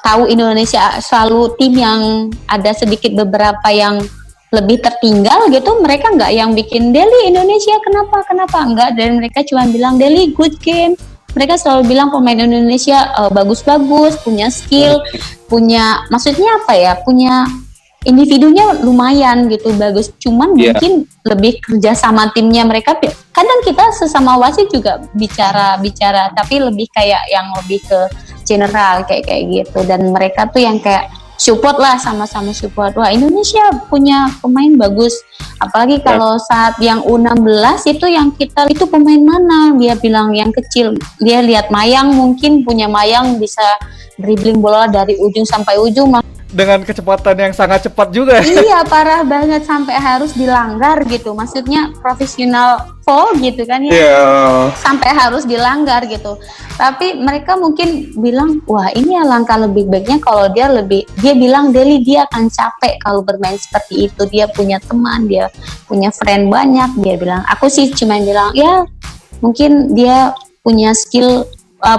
tahu Indonesia selalu tim yang ada sedikit beberapa yang lebih tertinggal gitu, mereka nggak yang bikin Deli Indonesia kenapa enggak, dan mereka cuma bilang Deli good game. Mereka selalu bilang pemain Indonesia bagus-bagus, punya skill, maksudnya apa ya, punya individunya lumayan gitu, bagus. Cuman mungkin lebih kerja sama timnya mereka. Kadang kita sesama wasit juga bicara, tapi lebih kayak yang lebih ke general kayak gitu. Dan mereka tuh yang kayak support lah, sama-sama support. Wah Indonesia punya pemain bagus. Apalagi kalau saat yang U16 itu yang kita itu pemain mana? Dia bilang yang kecil. Dia lihat Mayang, mungkin punya Mayang bisa dribbling bola dari ujung sampai ujung. dengan kecepatan yang sangat cepat juga. Iya, parah banget sampai harus dilanggar gitu. Maksudnya profesional fall gitu kan ya. Iya. Sampai harus dilanggar gitu. Tapi mereka mungkin bilang, wah ini alangkah lebih baiknya kalau dia bilang Deli dia akan capek kalau bermain seperti itu. Dia punya teman, dia punya friend banyak. Dia bilang, aku sih cuma bilang ya mungkin dia punya skill,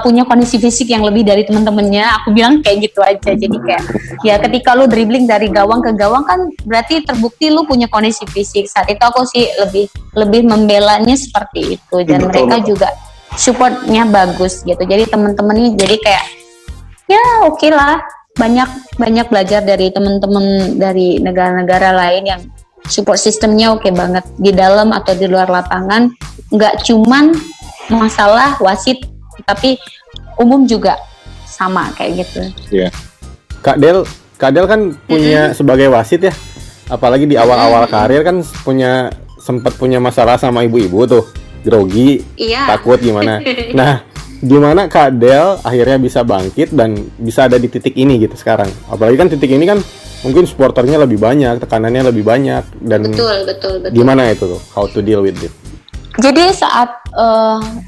punya kondisi fisik yang lebih dari teman-temannya. Aku bilang kayak gitu aja. Jadi kayak ya ketika lu dribbling dari gawang ke gawang kan berarti terbukti lu punya kondisi fisik. Saat itu aku sih lebih membelanya seperti itu, dan Betul. mereka juga supportnya bagus gitu. Jadi teman-temannya jadi kayak ya oke lah, banyak belajar dari teman-teman dari negara-negara lain yang support sistemnya oke banget di dalam atau di luar lapangan. Nggak cuman masalah wasit, tapi umum juga sama kayak gitu. Iya. Kak Del kan punya sebagai wasit ya, apalagi di awal-awal karir kan sempat punya masalah sama ibu-ibu tuh, grogi, Iya. takut gimana. Nah, gimana Kak Del akhirnya bisa bangkit dan bisa ada di titik ini gitu sekarang? Apalagi kan titik ini kan mungkin supporternya lebih banyak, tekanannya lebih banyak, dan Betul. gimana itu tuh? How to deal with it? Jadi saat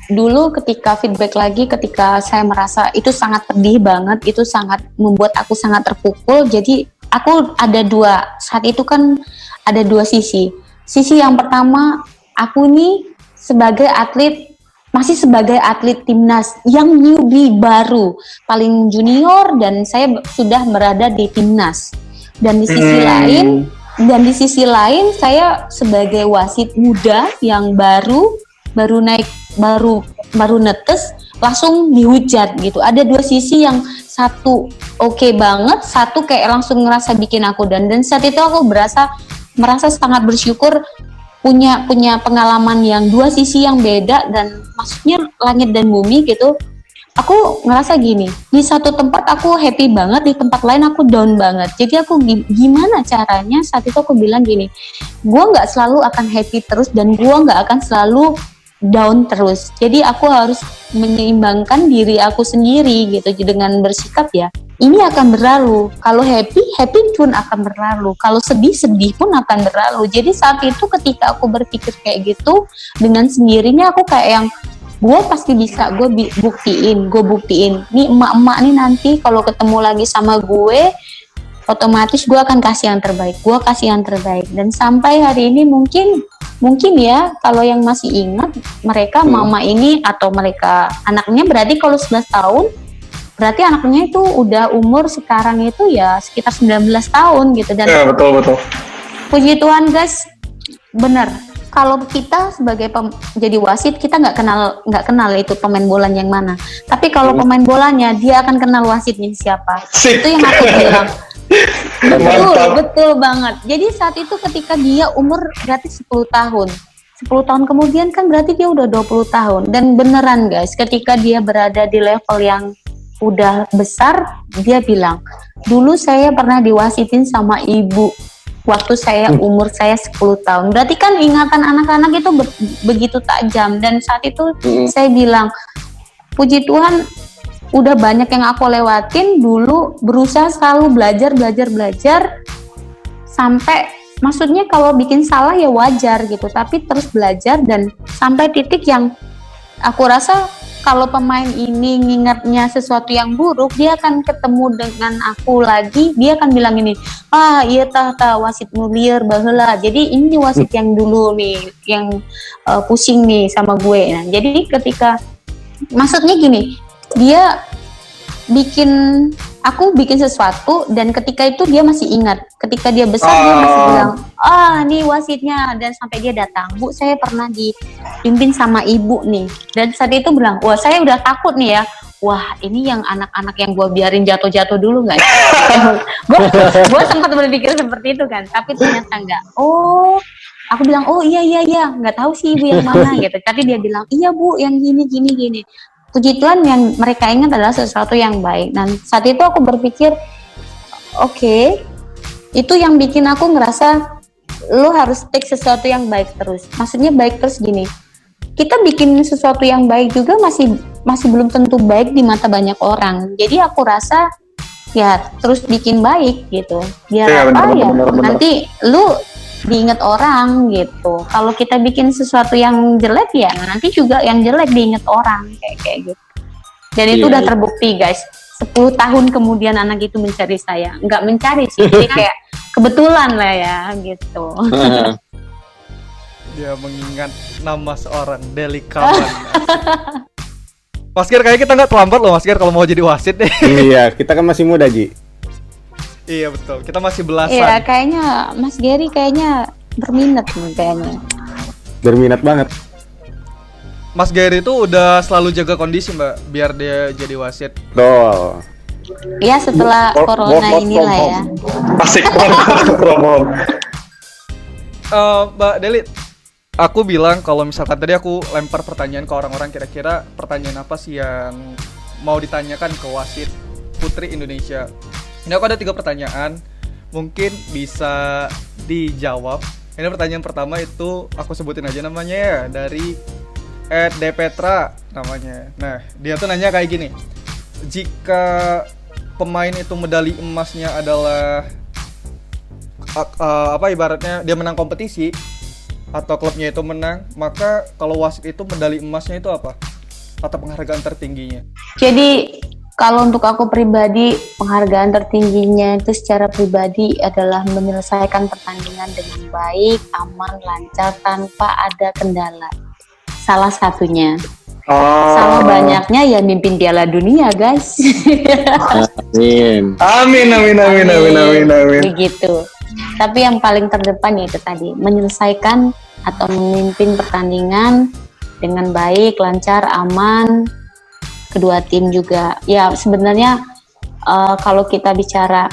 dulu ketika feedback lagi, ketika saya merasa itu sangat pedih banget, itu sangat membuat aku sangat terpukul. Jadi aku saat itu kan ada dua sisi. Sisi yang pertama, aku nih masih sebagai atlet timnas yang newbie baru, paling junior, dan saya sudah berada di timnas. Dan di sisi lain saya sebagai wasit muda yang baru netes langsung dihujat gitu. Ada dua sisi, yang satu oke banget, satu kayak langsung ngerasa bikin aku dan saat itu aku merasa sangat bersyukur punya pengalaman yang dua sisi yang beda, dan maksudnya langit dan bumi gitu. Aku ngerasa gini, di satu tempat aku happy banget, di tempat lain aku down banget. Jadi aku gimana caranya, saat itu aku bilang gini, gue gak selalu akan happy terus dan gue gak akan selalu down terus. Jadi aku harus menyeimbangkan diri aku sendiri gitu, dengan bersikap ya, ini akan berlalu. Kalau happy pun akan berlalu. Kalau sedih pun akan berlalu. Jadi saat itu ketika aku berpikir kayak gitu, dengan sendirinya aku kayak yang, gue pasti bisa, gue buktiin. Nih emak-emak nih nanti kalau ketemu lagi sama gue, otomatis gue akan kasih yang terbaik. Dan sampai hari ini mungkin ya, kalau yang masih ingat, mereka mama ini atau mereka anaknya, berarti kalau 11 tahun, berarti anaknya itu udah umur sekarang itu ya sekitar 19 tahun gitu. Dan Ya, betul. puji Tuhan guys, bener. Kalau kita sebagai jadi wasit, kita nggak kenal itu pemain bolanya yang mana. Tapi kalau pemain bolanya, dia akan kenal wasitnya siapa. Sip. Itu yang aku bilang. Mantap. Betul banget. Jadi saat itu ketika dia umur berarti 10 tahun. 10 tahun kemudian kan berarti dia udah 20 tahun. Dan beneran guys, ketika dia berada di level yang udah besar, dia bilang, dulu saya pernah diwasitin sama ibu waktu umur saya 10 tahun. Berarti kan ingatan anak-anak itu begitu tajam. Dan saat itu saya bilang, puji Tuhan udah banyak yang aku lewatin. Dulu berusaha selalu belajar sampai, maksudnya kalau bikin salah ya wajar gitu, tapi terus belajar dan sampai titik yang aku rasa kalau pemain ini ngingatnya sesuatu yang buruk, dia akan ketemu dengan aku lagi, dia akan bilang ini, iya tah wasit nulier baheula. Jadi ini wasit yang dulu nih, yang pusing nih sama gue. Nah, jadi ketika, maksudnya gini, dia aku bikin sesuatu, dan ketika itu dia masih ingat. Ketika dia besar, dia masih bilang, nih wasitnya. Dan sampai dia datang, Bu, saya pernah dipimpin sama ibu nih. Dan saat itu bilang, wah saya udah takut nih ya. Wah ini yang anak-anak yang gue biarin jatuh-jatuh dulu nggak? Gue sempat berpikir seperti itu kan, tapi ternyata enggak. Aku bilang, iya, nggak tahu sih ibu yang mana gitu. Tapi dia bilang, iya Bu, yang gini. Puji Tuhan yang mereka ingat adalah sesuatu yang baik. Dan saat itu aku berpikir, oke, itu yang bikin aku ngerasa lo harus take sesuatu yang baik terus. Maksudnya baik terus gini, kita bikin sesuatu yang baik juga masih belum tentu baik di mata banyak orang. Jadi aku rasa ya terus bikin baik gitu. Biar Iya, apa ya? bener. Nanti lu diinget orang gitu. Kalau kita bikin sesuatu yang jelek ya nanti juga yang jelek diinget orang kayak gitu. Dan itu udah terbukti guys. 10 tahun kemudian anak itu mencari saya. Nggak mencari sih, jadi kayak kebetulan lah ya gitu. Dia mengingat nama seorang Deli Kaman. Mas Ger, kayaknya kita nggak terlambat loh Mas Ger kalau mau jadi wasit deh. Iya, kita kan masih muda, Ji. Iya betul, kita masih belasan. Iya, kayaknya Mas Gary kayaknya berminat nih kayaknya. Berminat banget. Mas Gary itu udah selalu jaga kondisi Mbak, biar dia jadi wasit. Betul. Ya setelah corona inilah ya. Asik banget promo. Mbak Deli, aku bilang kalau misalkan tadi aku lempar pertanyaan ke orang-orang, kira-kira pertanyaan apa sih yang mau ditanyakan ke wasit putri Indonesia. Ini aku ada 3 pertanyaan, mungkin bisa dijawab. Ini pertanyaan pertama itu aku sebutin aja namanya ya, dari @dpetra namanya. Nah, dia tuh nanya kayak gini. Jika pemain itu medali emasnya adalah ibaratnya dia menang kompetisi atau klubnya itu menang, maka kalau wasit itu medali emasnya itu apa? Atau penghargaan tertingginya? Jadi kalau untuk aku pribadi, penghargaan tertingginya itu secara pribadi adalah menyelesaikan pertandingan dengan baik, aman, lancar, tanpa ada kendala. Salah satunya. Sama banyaknya ya mimpin Piala Dunia, guys. Amin. Begitu. Tapi yang paling terdepan ya itu tadi, menyelesaikan atau memimpin pertandingan dengan baik, lancar, aman. Kedua tim juga ya sebenarnya kalau kita bicara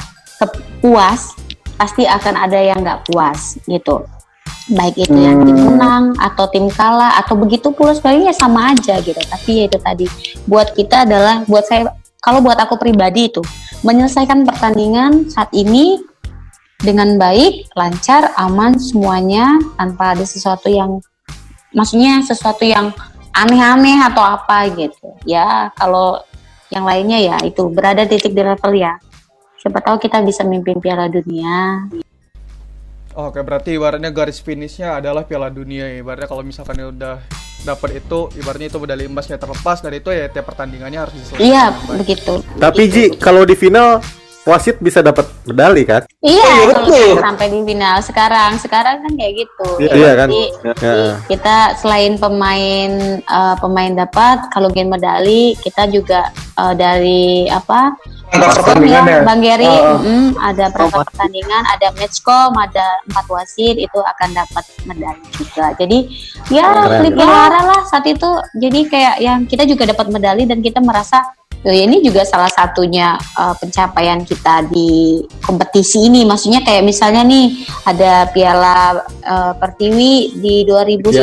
puas pasti akan ada yang nggak puas gitu, baik itu yang tim menang atau tim kalah atau begitu pula sebenarnya sama aja gitu. Tapi ya itu tadi buat kita adalah, buat saya, kalau buat aku pribadi itu menyelesaikan pertandingan saat ini dengan baik, lancar, aman semuanya, tanpa ada sesuatu yang, maksudnya sesuatu yang aneh-aneh atau apa gitu ya. Kalau yang lainnya ya itu berada titik di level ya siapa tahu kita bisa mimpin Piala Dunia. Oke, berarti ibaratnya garis finishnya adalah Piala Dunia. Ibaratnya kalau misalkan udah dapat itu, ibaratnya itu medali emasnya, terlepas dari itu ya tiap pertandingannya harus diselesaikan. Iya begitu. Tapi Ji, kalau di final wasit bisa dapat medali kan? Iya, betul. Sampai di final sekarang kan kayak gitu. Iya kan? Kita selain pemain dapat, kalau game medali kita juga dari pertandingan ya? Bang Gary, ada perangkat pertandingan, ada matchcom, ada 4 wasit itu akan dapat medali juga. Jadi ya pelihara lah saat itu. Jadi kayak yang kita juga dapat medali dan kita merasa ini juga salah satunya pencapaian kita di kompetisi ini. Maksudnya kayak misalnya nih ada Piala Pertiwi di 2019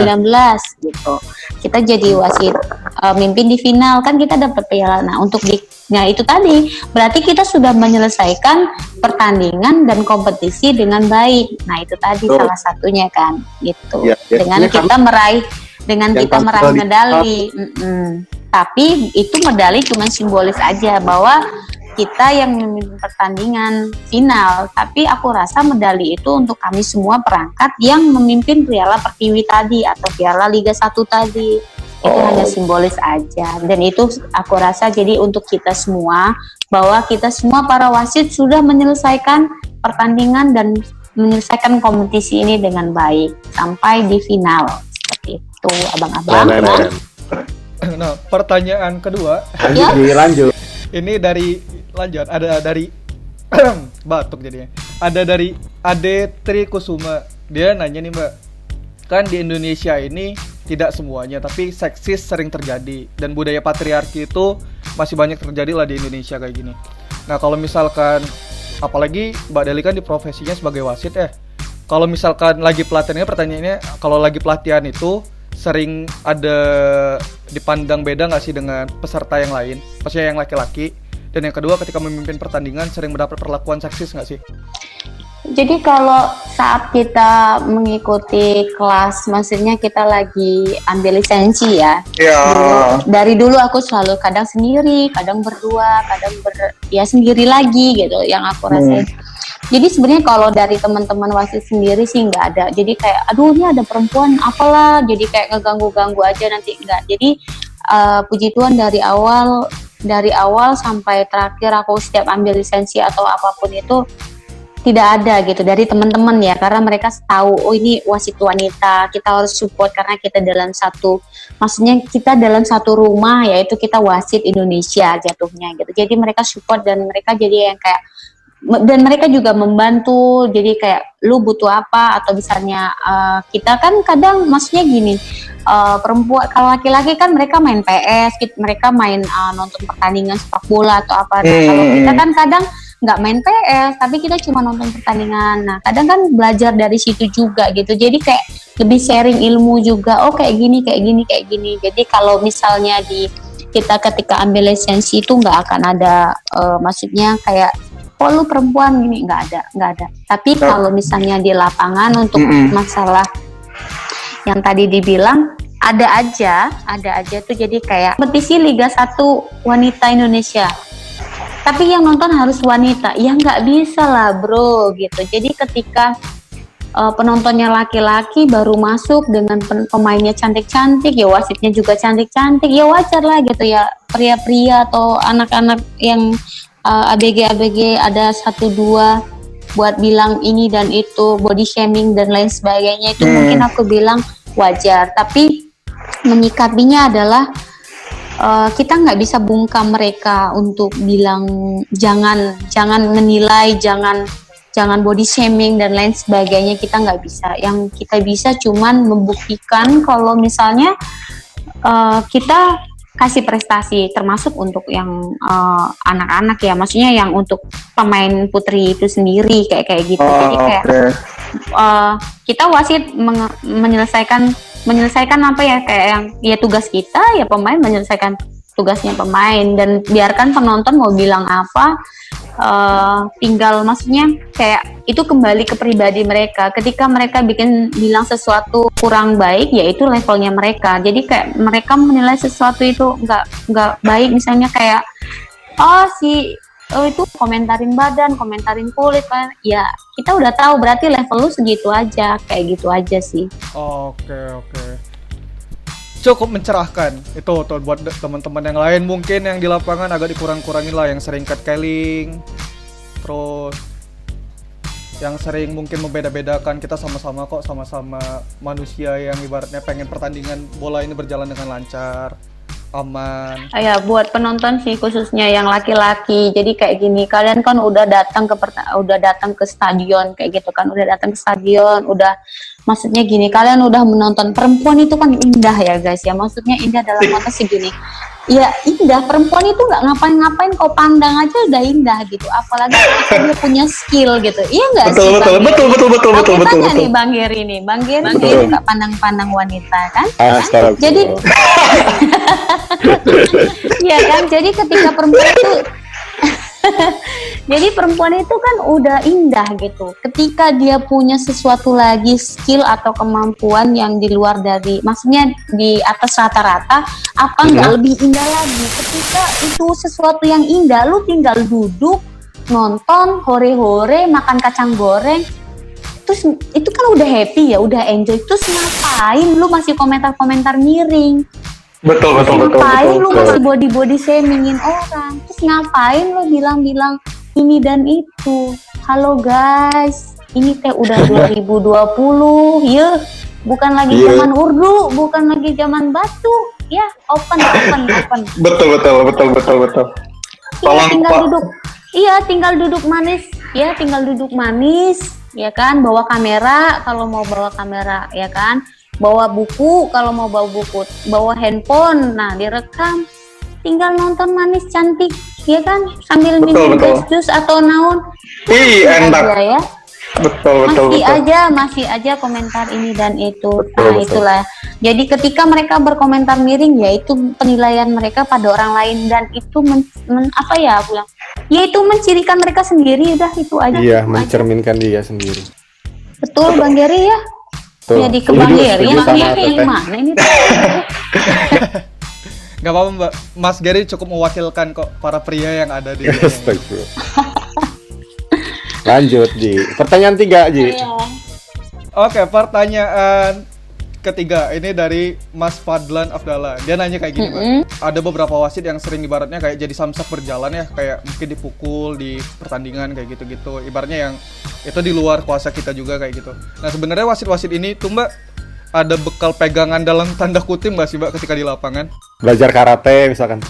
gitu. Kita jadi wasit mimpin di final kan kita dapat piala. Nah, itu tadi berarti kita sudah menyelesaikan pertandingan dan kompetisi dengan baik. Nah, itu tadi salah satunya kan gitu. Dengan kita meraih medali. Tapi itu medali cuma simbolis aja bahwa kita yang memimpin pertandingan final. Tapi aku rasa medali itu untuk kami semua perangkat yang memimpin Piala Pertiwi tadi atau Piala Liga 1 tadi. Itu hanya simbolis aja. Dan itu aku rasa jadi untuk kita semua, bahwa kita semua para wasit sudah menyelesaikan pertandingan dan menyelesaikan kompetisi ini dengan baik sampai di final. Seperti itu, abang-abang. Nah, pertanyaan kedua. Lanjut. Ini ada dari batuk jadinya. Ada dari Ade Trikusuma. Dia nanya nih Mbak, kan di Indonesia ini tidak semuanya, tapi seksis sering terjadi dan budaya patriarki itu masih banyak terjadi lah di Indonesia kayak gini. Nah, kalau misalkan apalagi Mbak Deli kan di profesinya sebagai wasit ya. Kalau misalkan lagi pelatihannya, pertanyaannya kalau lagi pelatihan itu sering ada dipandang beda nggak sih dengan peserta yang lain, maksudnya yang laki-laki? Dan yang kedua, ketika memimpin pertandingan sering mendapat perlakuan seksis nggak sih? Jadi kalau saat kita mengikuti kelas, maksudnya kita lagi ambil lisensi ya. Iya. Dari dulu aku selalu kadang sendiri, kadang berdua, kadang ya sendiri lagi gitu yang aku rasain. Jadi sebenarnya kalau dari teman-teman wasit sendiri sih nggak ada. Jadi kayak aduh ini ada perempuan apalah, jadi kayak ngeganggu-ganggu aja nanti enggak. Jadi puji Tuhan dari awal sampai terakhir aku setiap ambil lisensi atau apapun itu tidak ada gitu dari teman-teman ya, karena mereka tahu oh ini wasit wanita, kita harus support karena kita maksudnya kita dalam satu rumah, yaitu kita wasit Indonesia jatuhnya gitu. Jadi mereka support dan mereka jadi yang kayak, dan mereka juga membantu, jadi kayak lu butuh apa, atau misalnya kita kan kadang maksudnya gini, perempuan, kalau laki-laki kan mereka main PS, mereka main nonton pertandingan sepak bola atau apa. Nah, kalau kita kan kadang nggak main PS, tapi kita cuma nonton pertandingan. Nah, kadang kan belajar dari situ juga gitu. Jadi kayak lebih sharing ilmu juga. Oh kayak gini. Jadi kalau misalnya kita ketika ambil lisensi itu nggak akan ada, maksudnya kayak oh lu perempuan gini, nggak ada. Tapi kalau misalnya di lapangan untuk masalah yang tadi dibilang ada aja tuh, jadi kayak kompetisi Liga 1 wanita Indonesia. Tapi yang nonton harus wanita, ya nggak bisa lah bro gitu. Jadi ketika penontonnya laki-laki baru masuk dengan pemainnya cantik-cantik, ya wasitnya juga cantik-cantik, ya wajar lah gitu ya. Pria-pria atau anak-anak yang ABG ada 1-2 buat bilang ini dan itu, body shaming dan lain sebagainya, itu mungkin aku bilang wajar. Tapi menyikapinya adalah kita nggak bisa bungkam mereka untuk bilang jangan menilai, jangan body shaming dan lain sebagainya, kita nggak bisa. Yang kita bisa cuman membuktikan kalau misalnya kita kasih prestasi, termasuk untuk yang anak-anak ya, maksudnya yang untuk pemain putri itu sendiri kayak gitu. Jadi kayak kita wasit menyelesaikan apa ya, kayak yang ya tugas kita, ya pemain menyelesaikan tugasnya pemain, dan biarkan penonton mau bilang apa, tinggal maksudnya kayak itu kembali ke pribadi mereka. Ketika mereka bilang sesuatu kurang baik, ya itu levelnya mereka. Jadi kayak mereka menilai sesuatu itu nggak baik, misalnya kayak itu komentarin badan, komentarin kulit kan, ya kita udah tahu berarti level lu segitu aja, kayak gitu aja sih. Oke. Cukup mencerahkan itu tuh buat teman-teman yang lain mungkin yang di lapangan agak dikurang-kurangin lah, yang sering cutcalling, terus yang sering mungkin membeda-bedakan. Kita sama-sama manusia yang ibaratnya pengen pertandingan bola ini berjalan dengan lancar, aman. Ya buat penonton sih khususnya yang laki-laki. Jadi kayak gini, kalian kan udah datang ke stadion kayak gitu kan, udah datang ke stadion, maksudnya gini, kalian udah menonton perempuan itu kan indah ya guys ya, maksudnya indah dalam konteks segini. Ya indah, perempuan itu nggak ngapain-ngapain, kau pandang aja udah indah gitu, apalagi dia punya skill gitu. Iya nggak sih? Betul. Tanya nih Bang Geri dia nggak pandang-pandang wanita kan? Jadi ya kan, jadi ketika perempuan itu jadi perempuan itu kan udah indah gitu. Ketika dia punya sesuatu lagi, skill atau kemampuan yang di luar dari, maksudnya di atas rata-rata, apa nggak lebih indah lagi? Ketika itu sesuatu yang indah, lu tinggal duduk, nonton, hore-hore, makan kacang goreng, terus itu kan udah happy ya, udah enjoy. Terus ngapain lu masih komentar-komentar miring? Betul. Ngapain lu masih body shamingin orang? Terus ngapain lu bilang ini dan itu? Halo guys, ini teh udah 2020 ya, bukan lagi zaman urdu, bukan lagi zaman batu ya, open. Betul. Tolong tinggal duduk manis ya kan, bawa kamera kalau mau bawa kamera ya kan, bawa buku kalau mau bawa buku, bawa handphone, nah direkam, tinggal nonton manis cantik ya kan, sambil minum jus atau naon. Enak ya. Betul. Masih aja komentar ini dan itu. Itulah. Jadi ketika mereka berkomentar miring, ya itu penilaian mereka pada orang lain, dan itu Ya itu mencirikan mereka sendiri, udah itu aja. Iya, itu mencerminkan dia sendiri. Betul Bang Geri ya. Tuh. Jadi ke Bang Geri yang sama yang Teteh. mana ini? Gak apa-apa Mbak, Mas Gary cukup mewakilkan kok para pria yang ada di dunia. Astagfirullah. Lanjut Ji. Pertanyaan 3 Ji. Oke, pertanyaan ketiga ini dari Mas Fadlan Afdala. Dia nanya kayak gini, Mbak. Ada beberapa wasit yang sering ibaratnya kayak jadi samsak berjalan ya, kayak mungkin dipukul di pertandingan kayak gitu-gitu. Ibaratnya yang itu di luar kuasa kita juga kayak gitu. Nah, sebenarnya wasit-wasit ini tuh Mbak ada bekal pegangan dalam tanda kutip Mbak sih Mbak ketika di lapangan? Belajar karate misalkan.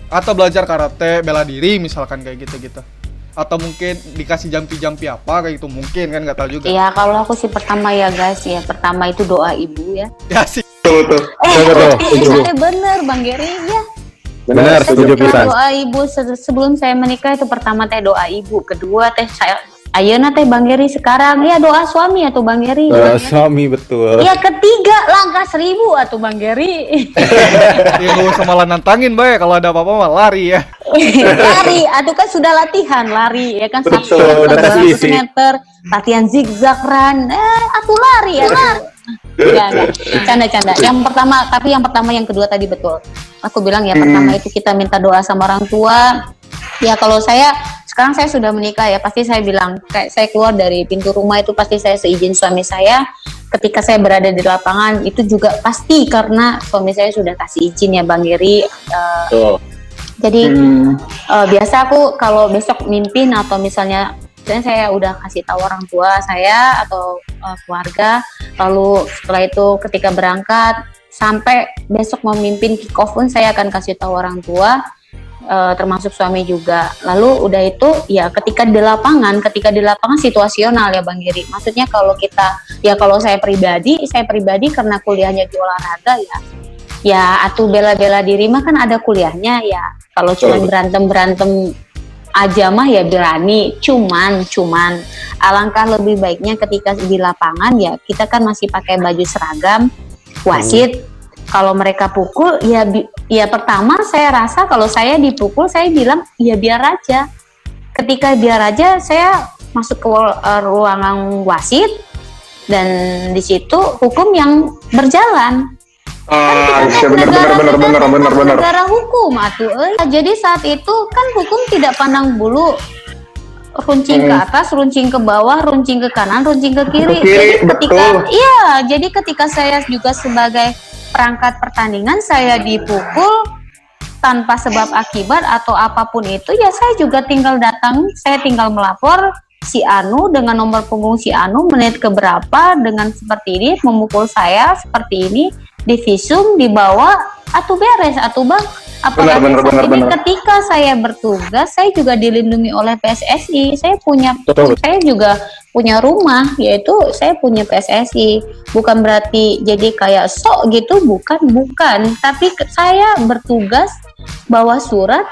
Atau belajar karate, bela diri misalkan kayak gitu-gitu. Atau mungkin dikasih jampi-jampi apa kayak gitu, mungkin kan nggak tahu juga. Ya kalau aku sih pertama ya guys ya, pertama itu doa ibu ya. Ya sih. Betul. Saya bener Bang Geri ya. Benar, setuju pisan. Doa ibu sebelum saya menikah itu pertama teh doa ibu, kedua teh saya ayeuna teh Bang Geri sekarang ya doa suami atau Bang Geri. Suami betul. Ya ketiga langkah 1000 atau Bang Geri. Ya nggak usah malah nantangin Mbak ya, kalau ada apa-apa malah lari ya. Lari, atau kan sudah latihan lari ya kan, Betul, 100 udah tes meter, isi. 200 meter, latihan zigzag run, atuh lari ya lari. Enggak, canda-canda. Yang pertama yang kedua tadi betul. Aku bilang ya pertama itu kita minta doa sama orang tua. Ya kalau sekarang saya sudah menikah ya, pasti saya bilang kayak saya keluar dari pintu rumah itu pasti saya seizin suami saya. Ketika saya berada di lapangan itu juga pasti karena suami saya sudah kasih izin ya Bang Geri. Jadi biasa aku kalau besok mimpin atau misalnya saya udah kasih tahu orang tua saya atau keluarga, lalu setelah itu ketika berangkat sampai besok mau mimpin kick off pun saya akan kasih tahu orang tua, termasuk suami juga. Lalu udah itu ya ketika di lapangan situasional ya Bang Giri. Maksudnya kalau saya pribadi karena kuliahnya di olahraga ya atuh bela-bela diri mah kan ada kuliahnya ya. Kalau cuma berantem aja mah ya berani. Cuman alangkah lebih baiknya ketika di lapangan ya kita kan masih pakai baju seragam wasit. Kalau mereka pukul ya pertama saya rasa kalau saya dipukul saya bilang ya biar aja. Ketika biar aja saya masuk ke ruangan wasit dan di situ hukum yang berjalan. Benar. Negara hukum atuh jadi saat itu kan hukum tidak pandang bulu, runcing ke atas, runcing ke bawah, runcing ke kanan, runcing ke kiri. Jadi ketika saya juga sebagai perangkat pertandingan saya dipukul tanpa sebab akibat atau apapun itu ya saya juga tinggal datang, saya tinggal melapor si Anu dengan nomor punggung si Anu menit keberapa dengan seperti ini memukul saya seperti ini, di visum dibawa atau beres atau Bang. Apalagi ketika saya bertugas saya juga dilindungi oleh PSSI. Saya juga punya rumah, yaitu saya punya PSSI. Bukan berarti jadi kayak sok gitu, bukan. Tapi saya bertugas bawa surat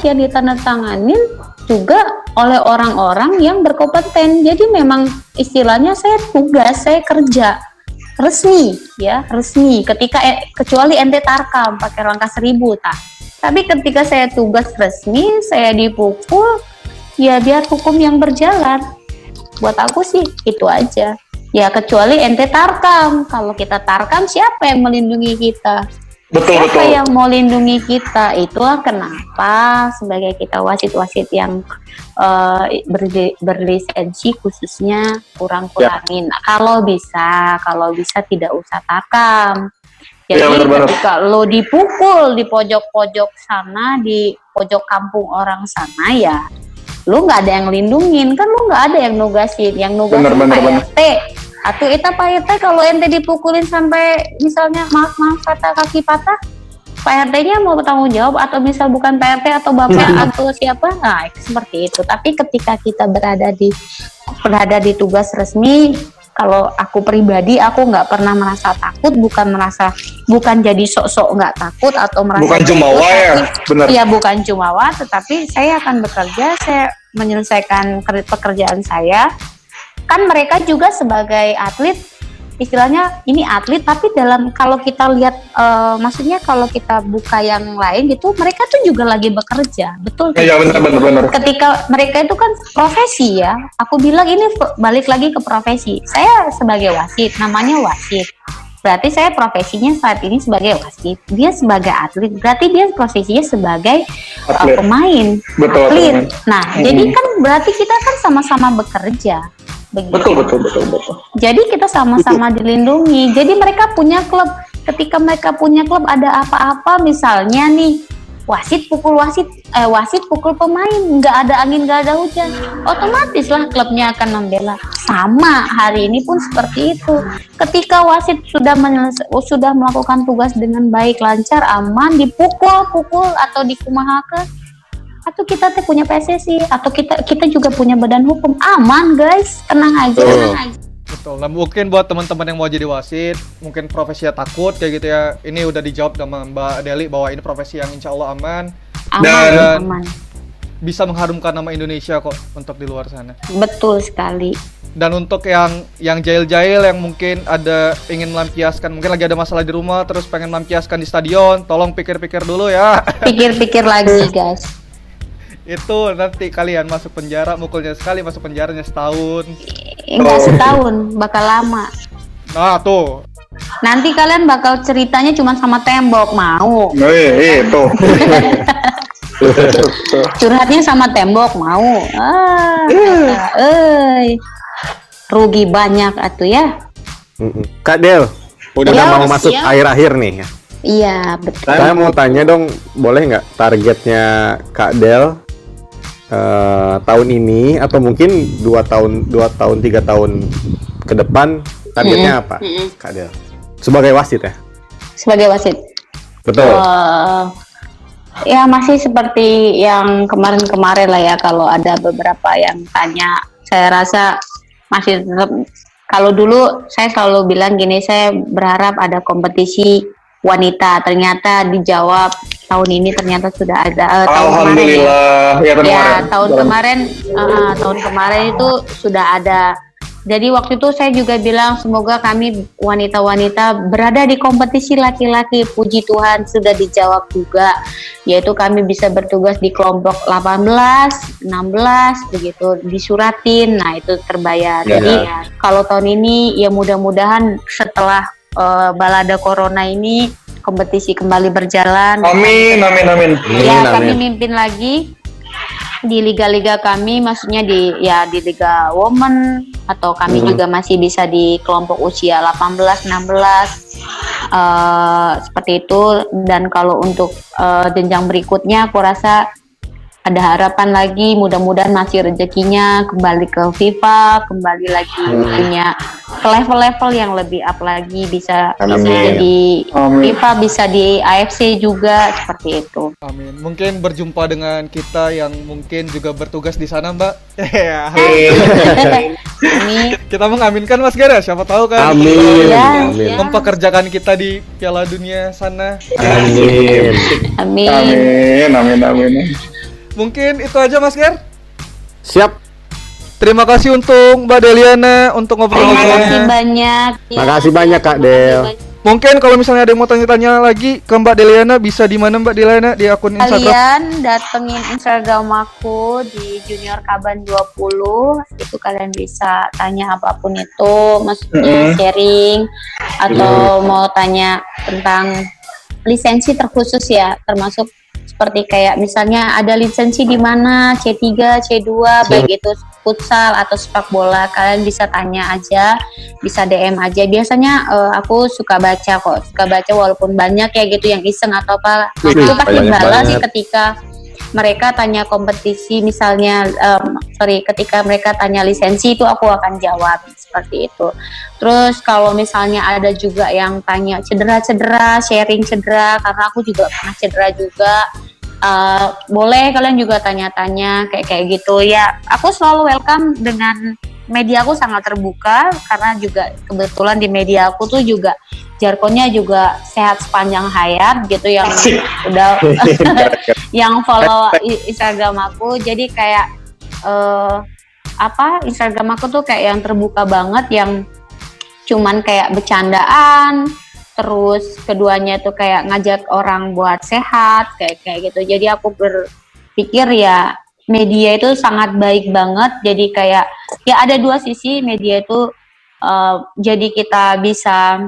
yang ditandatanganin juga oleh orang-orang yang berkompeten. Jadi memang istilahnya saya tugas, saya kerja resmi ketika kecuali ente tarkam pakai langkah 1000 tapi ketika saya tugas resmi saya dipukul ya biar hukum yang berjalan. Buat aku sih itu aja ya, kecuali ente tarkam. Kalau kita tarkam siapa yang melindungi kita? Siapa yang mau lindungi kita? Itulah kenapa sebagai kita wasit-wasit yang berlisensi khususnya kurangin. Kalau bisa tidak usah tarkam. Jadi ketika lo dipukul di pojok-pojok sana, di pojok kampung orang sana ya lo nggak ada yang lindungin, kan lo nggak ada yang nugasin, PRT. Atau itu Pak RT kalau ente dipukulin sampai misalnya maaf kata kaki patah, Pak RT-nya mau bertanggung jawab atau misal bukan Pak RT atau Bapak atau siapa, nah seperti itu. Tapi ketika kita berada di tugas resmi, kalau aku pribadi aku nggak pernah merasa takut, bukan jadi sok-sok nggak takut atau merasa bukan jumawa ya, benar. Iya bukan jumawa, tetapi saya akan bekerja, saya menyelesaikan pekerjaan saya. Kan mereka juga sebagai atlet istilahnya ini atlet, tapi kalau kita lihat maksudnya kalau kita buka yang lain gitu, mereka tuh juga lagi bekerja, betul? Iya, benar. Ketika mereka itu kan profesi ya, aku bilang ini balik lagi ke profesi. Saya sebagai wasit, namanya wasit. Berarti saya profesinya saat ini sebagai wasit. Dia sebagai atlet, berarti dia profesinya sebagai pemain, Betul, atlet. betul. Nah, jadi kan berarti kita kan sama-sama bekerja. Begitu. Betul. Jadi kita sama-sama dilindungi. Jadi mereka punya klub. Ketika mereka punya klub ada apa-apa, misalnya nih wasit pukul pemain, nggak ada angin, nggak ada hujan, otomatis lah klubnya akan membela. Sama hari ini pun seperti itu. Ketika wasit sudah melakukan tugas dengan baik, lancar, aman, dipukul atau dikumahakan, atau kita punya PSSI, atau kita juga punya badan hukum, aman guys, tenang aja. Betul. Nah, mungkin buat teman-teman yang mau jadi wasit, mungkin profesinya takut kayak gitu ya. Ini udah dijawab sama Mbak Deli bahwa ini profesi yang insya Allah aman. Aman. Bisa mengharumkan nama Indonesia kok untuk di luar sana. Betul sekali. Dan untuk yang jahil-jahil yang mungkin ingin melampiaskan, mungkin lagi ada masalah di rumah terus pengen melampiaskan di stadion, tolong pikir-pikir dulu ya. Pikir-pikir lagi guys. Itu nanti kalian masuk penjara, mukulnya sekali masuk penjaranya setahun. Enggak setahun, bakal lama. Nah tuh. Nanti kalian bakal ceritanya cuma sama tembok, mau? Itu. Curhatnya sama tembok, mau? Rugi banyak atuh ya. Kak Del, udah Ya, mau masuk siap. akhir-akhir nih. Iya betul. Saya mau tanya dong, boleh nggak targetnya Kak Del tahun ini atau mungkin 2 tahun 3 tahun ke depan targetnya apa, Kak Del? Sebagai wasit ya? Sebagai wasit. Betul. Ya masih seperti yang kemarin-kemarin lah ya, kalau ada beberapa yang tanya, saya rasa masih tetap, kalau dulu saya selalu bilang gini, saya berharap ada kompetisi wanita, ternyata dijawab tahun ini ternyata sudah ada. Alhamdulillah. Tahun kemarin itu sudah ada. Jadi waktu itu saya juga bilang semoga kami wanita-wanita berada di kompetisi laki-laki. Puji Tuhan sudah dijawab juga, yaitu kami bisa bertugas di kelompok 18, 16 begitu, disuratin. Nah itu terbayar. Jadi kalau tahun ini ya mudah-mudahan setelah balada corona ini kompetisi kembali berjalan. Amin. Ya kami mimpin lagi di liga-liga kami, maksudnya di Liga Women, atau kami juga masih bisa di kelompok usia 18, 16 seperti itu. Dan kalau untuk jenjang berikutnya aku rasa ada harapan lagi, mudah-mudahan masih rezekinya kembali ke FIFA, kembali lagi punya ke level-level yang lebih up lagi, bisa jadi FIFA, bisa di AFC juga, seperti itu. Amin. Mungkin berjumpa dengan kita yang mungkin juga bertugas di sana, Mbak. Amin. Kita mengaminkan Mas Gara, siapa tahu kan. Amin. Ya, Amin. ya. Mempekerjakan kita di Piala Dunia sana. Amin. Amin. Mungkin itu aja Mas Gar. Siap. Terima kasih untuk Mbak Deliana untuk Terima kasih ngobrol-ngobrolnya. banyak. Makasih banyak, Kak Del. Mungkin kalau misalnya ada yang mau tanya-tanya lagi ke Mbak Deliana, bisa di mana Mbak Deliana, di akun Instagram? Kalian datengin Instagram aku di Junior Kaban 20. Itu kalian bisa tanya apapun itu, maksudnya sharing atau mau tanya tentang lisensi terkhusus ya, termasuk seperti kayak misalnya ada lisensi di mana C3, C2, baik itu futsal atau sepak bola, kalian bisa tanya aja, bisa DM aja. Biasanya aku suka baca walaupun banyak ya gitu yang iseng atau apa. Aku pasti balas sih ketika mereka tanya kompetisi, misalnya ketika mereka tanya lisensi, itu aku akan jawab seperti itu. Terus kalau misalnya ada juga yang tanya cedera, sharing cedera, karena aku juga pernah cedera juga, boleh kalian juga tanya-tanya kayak gitu ya. Aku selalu welcome, dengan media aku sangat terbuka, karena juga kebetulan di media aku tuh juga jargonnya juga sehat sepanjang hayat gitu, yang udah yang follow Instagram aku. Jadi kayak Instagram aku tuh kayak yang terbuka banget, yang cuman kayak bercandaan, terus keduanya tuh kayak ngajak orang buat sehat kayak gitu. Jadi aku berpikir ya media itu sangat baik banget. Jadi kayak ya ada dua sisi media itu. Jadi kita bisa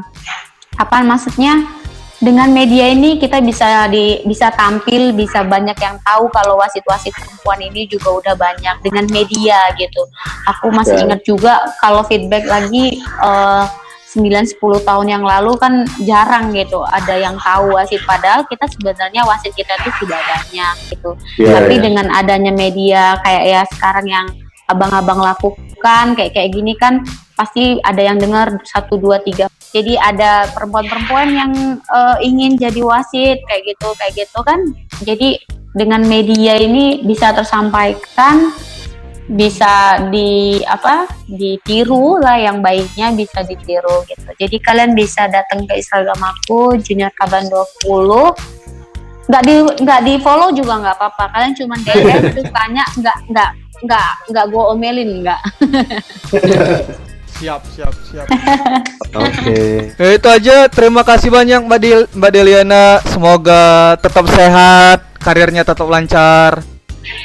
maksudnya dengan media ini kita bisa tampil, bisa banyak yang tahu kalau wasit-wasit perempuan ini juga udah banyak dengan media gitu. Aku masih ingat juga kalau feedback lagi 9-10 tahun yang lalu kan jarang gitu ada yang tahu wasit, padahal kita sebenarnya wasit kita itu sudah banyak gitu. Tapi dengan adanya media kayak ya sekarang yang abang-abang lakukan kayak gini kan pasti ada yang dengar 1, 2, 3. Jadi ada perempuan-perempuan yang ingin jadi wasit kayak gitu kan. Jadi dengan media ini bisa tersampaikan, bisa ditiru lah, yang baiknya bisa ditiru gitu. Jadi kalian bisa datang ke Instagram aku Junior Kaban 20. Nggak di follow juga nggak apa-apa. Kalian cuma DM terus tanya, nggak gue omelin nggak. Siap. Oke. Ya, itu aja. Terima kasih banyak Mbak Deliana. Semoga tetap sehat, karirnya tetap lancar.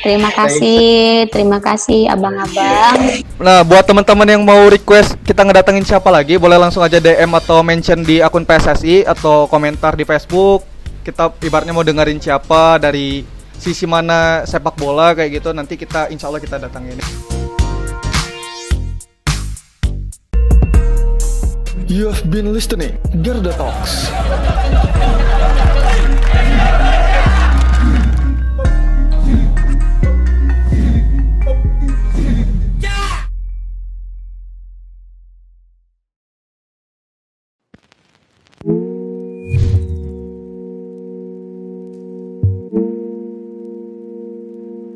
Terima kasih abang-abang. Nah, buat teman-teman yang mau request kita ngedatengin siapa lagi, boleh langsung aja DM atau mention di akun PSSI atau komentar di Facebook. Kita ibaratnya mau dengerin siapa dari sisi mana sepak bola kayak gitu, nanti insya Allah kita datangin. You have been listening Garda Talks.